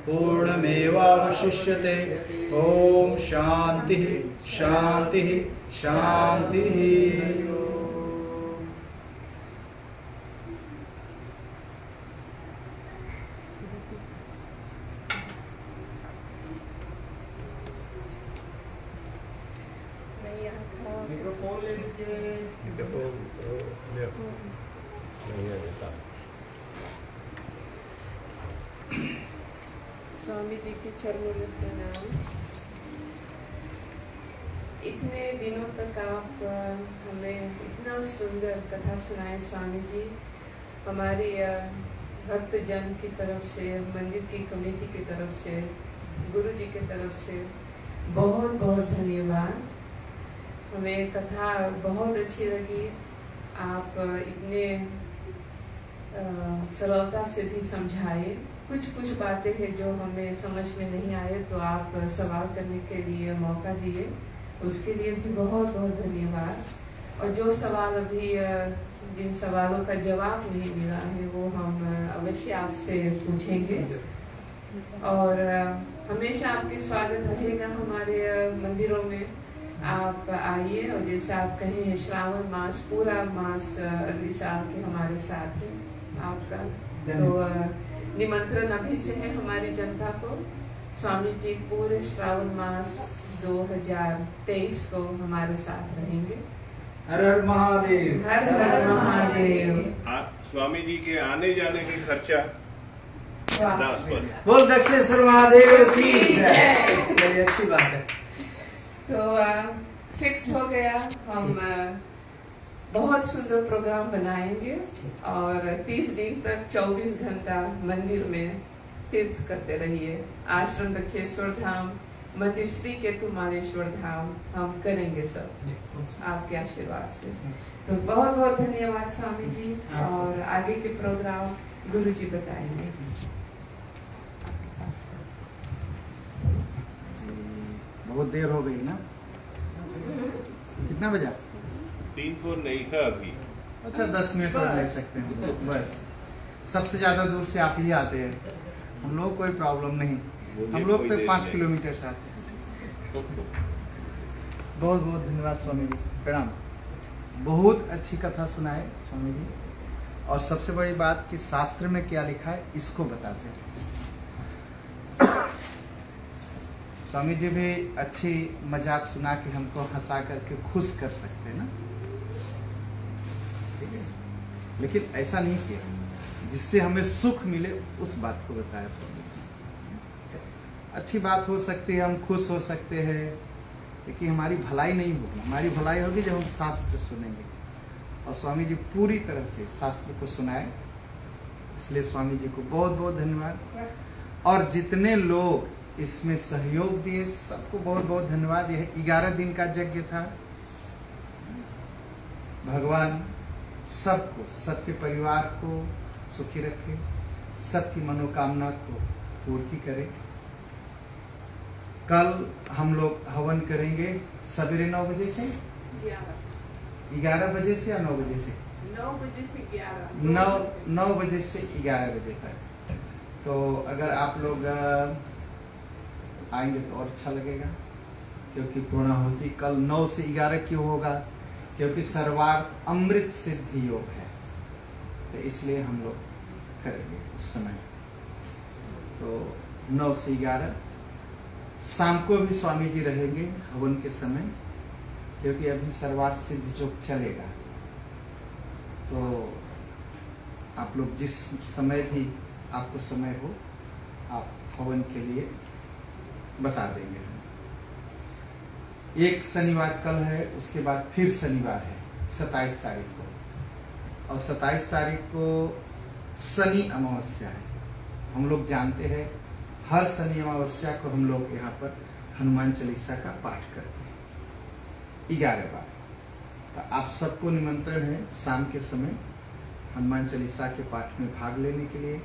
Speaker 3: पूर्णमेवावशिष्यते। ओम शांति शांति शांति।
Speaker 4: मैं यहाँ खड़ा होकर
Speaker 1: मिक्रोफोन ले लीजिए।
Speaker 4: स्वामी जी के चरणों में प्रणाम। इतने दिनों तक आप हमें इतना सुंदर कथा सुनाए स्वामी जी। हमारी भक्त जन की तरफ से, मंदिर की कमेटी की तरफ से, गुरु जी की तरफ से बहुत बहुत धन्यवाद। हमें कथा बहुत अच्छी लगी। आप इतने सरलता से भी समझाए। कुछ बातें हैं जो हमें समझ में नहीं आए तो आप सवाल करने के लिए मौका दिए, उसके लिए भी बहुत बहुत धन्यवाद। और जो सवाल अभी जिन सवालों का जवाब नहीं मिला है वो हम अवश्य आपसे पूछेंगे। और हमेशा आपके स्वागत रहेगा हमारे मंदिरों में। आप आइए और जैसे आप कहे हैं श्रावण मास पूरा मास अगले साल के हमारे साथ है आपका, तो निमंत्रण अभी से है हमारी जनता को। स्वामी जी पूरे श्रावण मास 2023 को हमारे साथ रहेंगे।
Speaker 3: हर हर महादेव,
Speaker 4: हर हर महादेव।
Speaker 2: स्वामी जी के आने जाने के खर्चा दास पर।
Speaker 3: बोल दक्षेश्वर महादेव की जय। चलिए अच्छी बात है।
Speaker 4: तो फिक्स हो गया, हम बहुत सुंदर प्रोग्राम बनाएंगे और 30 दिन तक 24 घंटा मंदिर में तीर्थ करते रहिए। आश्रम दक्षेश्वर धाम, मंदिर श्री केतु मालेश्वर धाम हम करेंगे सब आपके आशीर्वाद से। तो बहुत बहुत धन्यवाद स्वामी जी। और आगे के प्रोग्राम गुरु जी बताएंगे।
Speaker 1: बहुत देर हो गई ना? कितना बजा?
Speaker 2: 3-4 नहीं था अभी।
Speaker 1: अच्छा 10 मिनट और ले सकते हैं बस। सबसे ज्यादा दूर से आप ही आते हैं, हम लोग कोई प्रॉब्लम नहीं। हम लोग तो 5 किलोमीटर से आते हैं। बहुत बहुत धन्यवाद स्वामी जी, प्रणाम। बहुत अच्छी कथा सुनाए स्वामी जी। और सबसे बड़ी बात कि शास्त्र में क्या लिखा है इसको बताते हैं। स्वामी जी भी अच्छी मजाक सुना के हमको हंसा करके खुश कर सकते हैं ना, ठीक है। लेकिन ऐसा नहीं किया जिससे हमें सुख मिले, उस बात को बताया स्वामी जी। अच्छी बात हो सकती है, हम खुश हो सकते हैं, लेकिन हमारी भलाई नहीं होगी। हमारी भलाई होगी जब हम शास्त्र सुनेंगे। और स्वामी जी पूरी तरह से शास्त्र को सुनाए, इसलिए स्वामी जी को बहुत बहुत धन्यवाद। और जितने लोग इसमें सहयोग दिए सबको बहुत बहुत धन्यवाद। यह 11 दिन का यज्ञ था। भगवान सबको, सबके परिवार को सुखी रखे, सबकी मनोकामना को पूर्ति करे। कल हम लोग हवन करेंगे सवेरे 9 बजे से 11 बजे से या 9 बजे से
Speaker 4: 9 बजे से 11
Speaker 1: 9 बजे से 11 बजे तक। तो अगर आप लोग आएंगे तो और अच्छा लगेगा, क्योंकि पूर्णाहुति कल 9 से 11 क्यों होगा? क्योंकि सर्वार्थ अमृत सिद्धि योग है, तो इसलिए हम लोग करेंगे उस समय। तो 9 से 11 शाम को भी स्वामी जी रहेंगे हवन के समय, क्योंकि अभी सर्वार्थ सिद्धि योग चलेगा। तो आप लोग जिस समय भी आपको समय हो, आप हवन के लिए बता देंगे। एक शनिवार कल है, उसके बाद फिर शनिवार है 27 तारीख को, और 27 तारीख को शनि अमावस्या है। हम लोग जानते हैं हर शनि अमावस्या को हम लोग यहाँ पर हनुमान चालीसा का पाठ करते हैं 11 बार। तो आप सबको निमंत्रण है शाम के समय हनुमान चालीसा के पाठ में भाग लेने के लिए।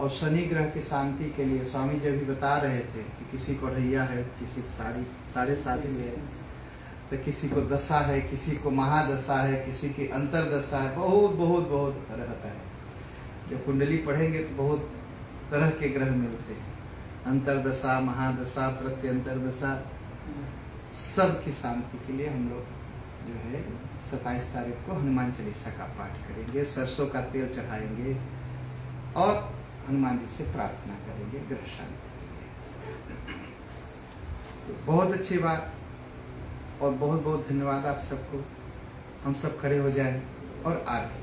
Speaker 1: और शनि ग्रह की शांति के लिए स्वामी जी अभी बता रहे थे कि किसी को ढैया है, किसी को 7.5 है, तो किसी को दशा है, किसी को महादशा है, किसी की अंतरदशा है, बहुत बहुत बहुत रहता है। जब कुंडली पढ़ेंगे तो बहुत तरह के ग्रह मिलते हैं, अंतरदशा, महादशा, प्रत्यंतरदशा। सबकी शांति के लिए हम लोग जो है 27 तारीख को हनुमान चालीसा का पाठ करेंगे, सरसों का तेल चढ़ाएंगे और हनुमान जी से प्रार्थना करेंगे ग्रह शांति के लिए। तो बहुत अच्छी बात, और बहुत बहुत धन्यवाद आप सबको। हम सब खड़े हो जाएं और आरती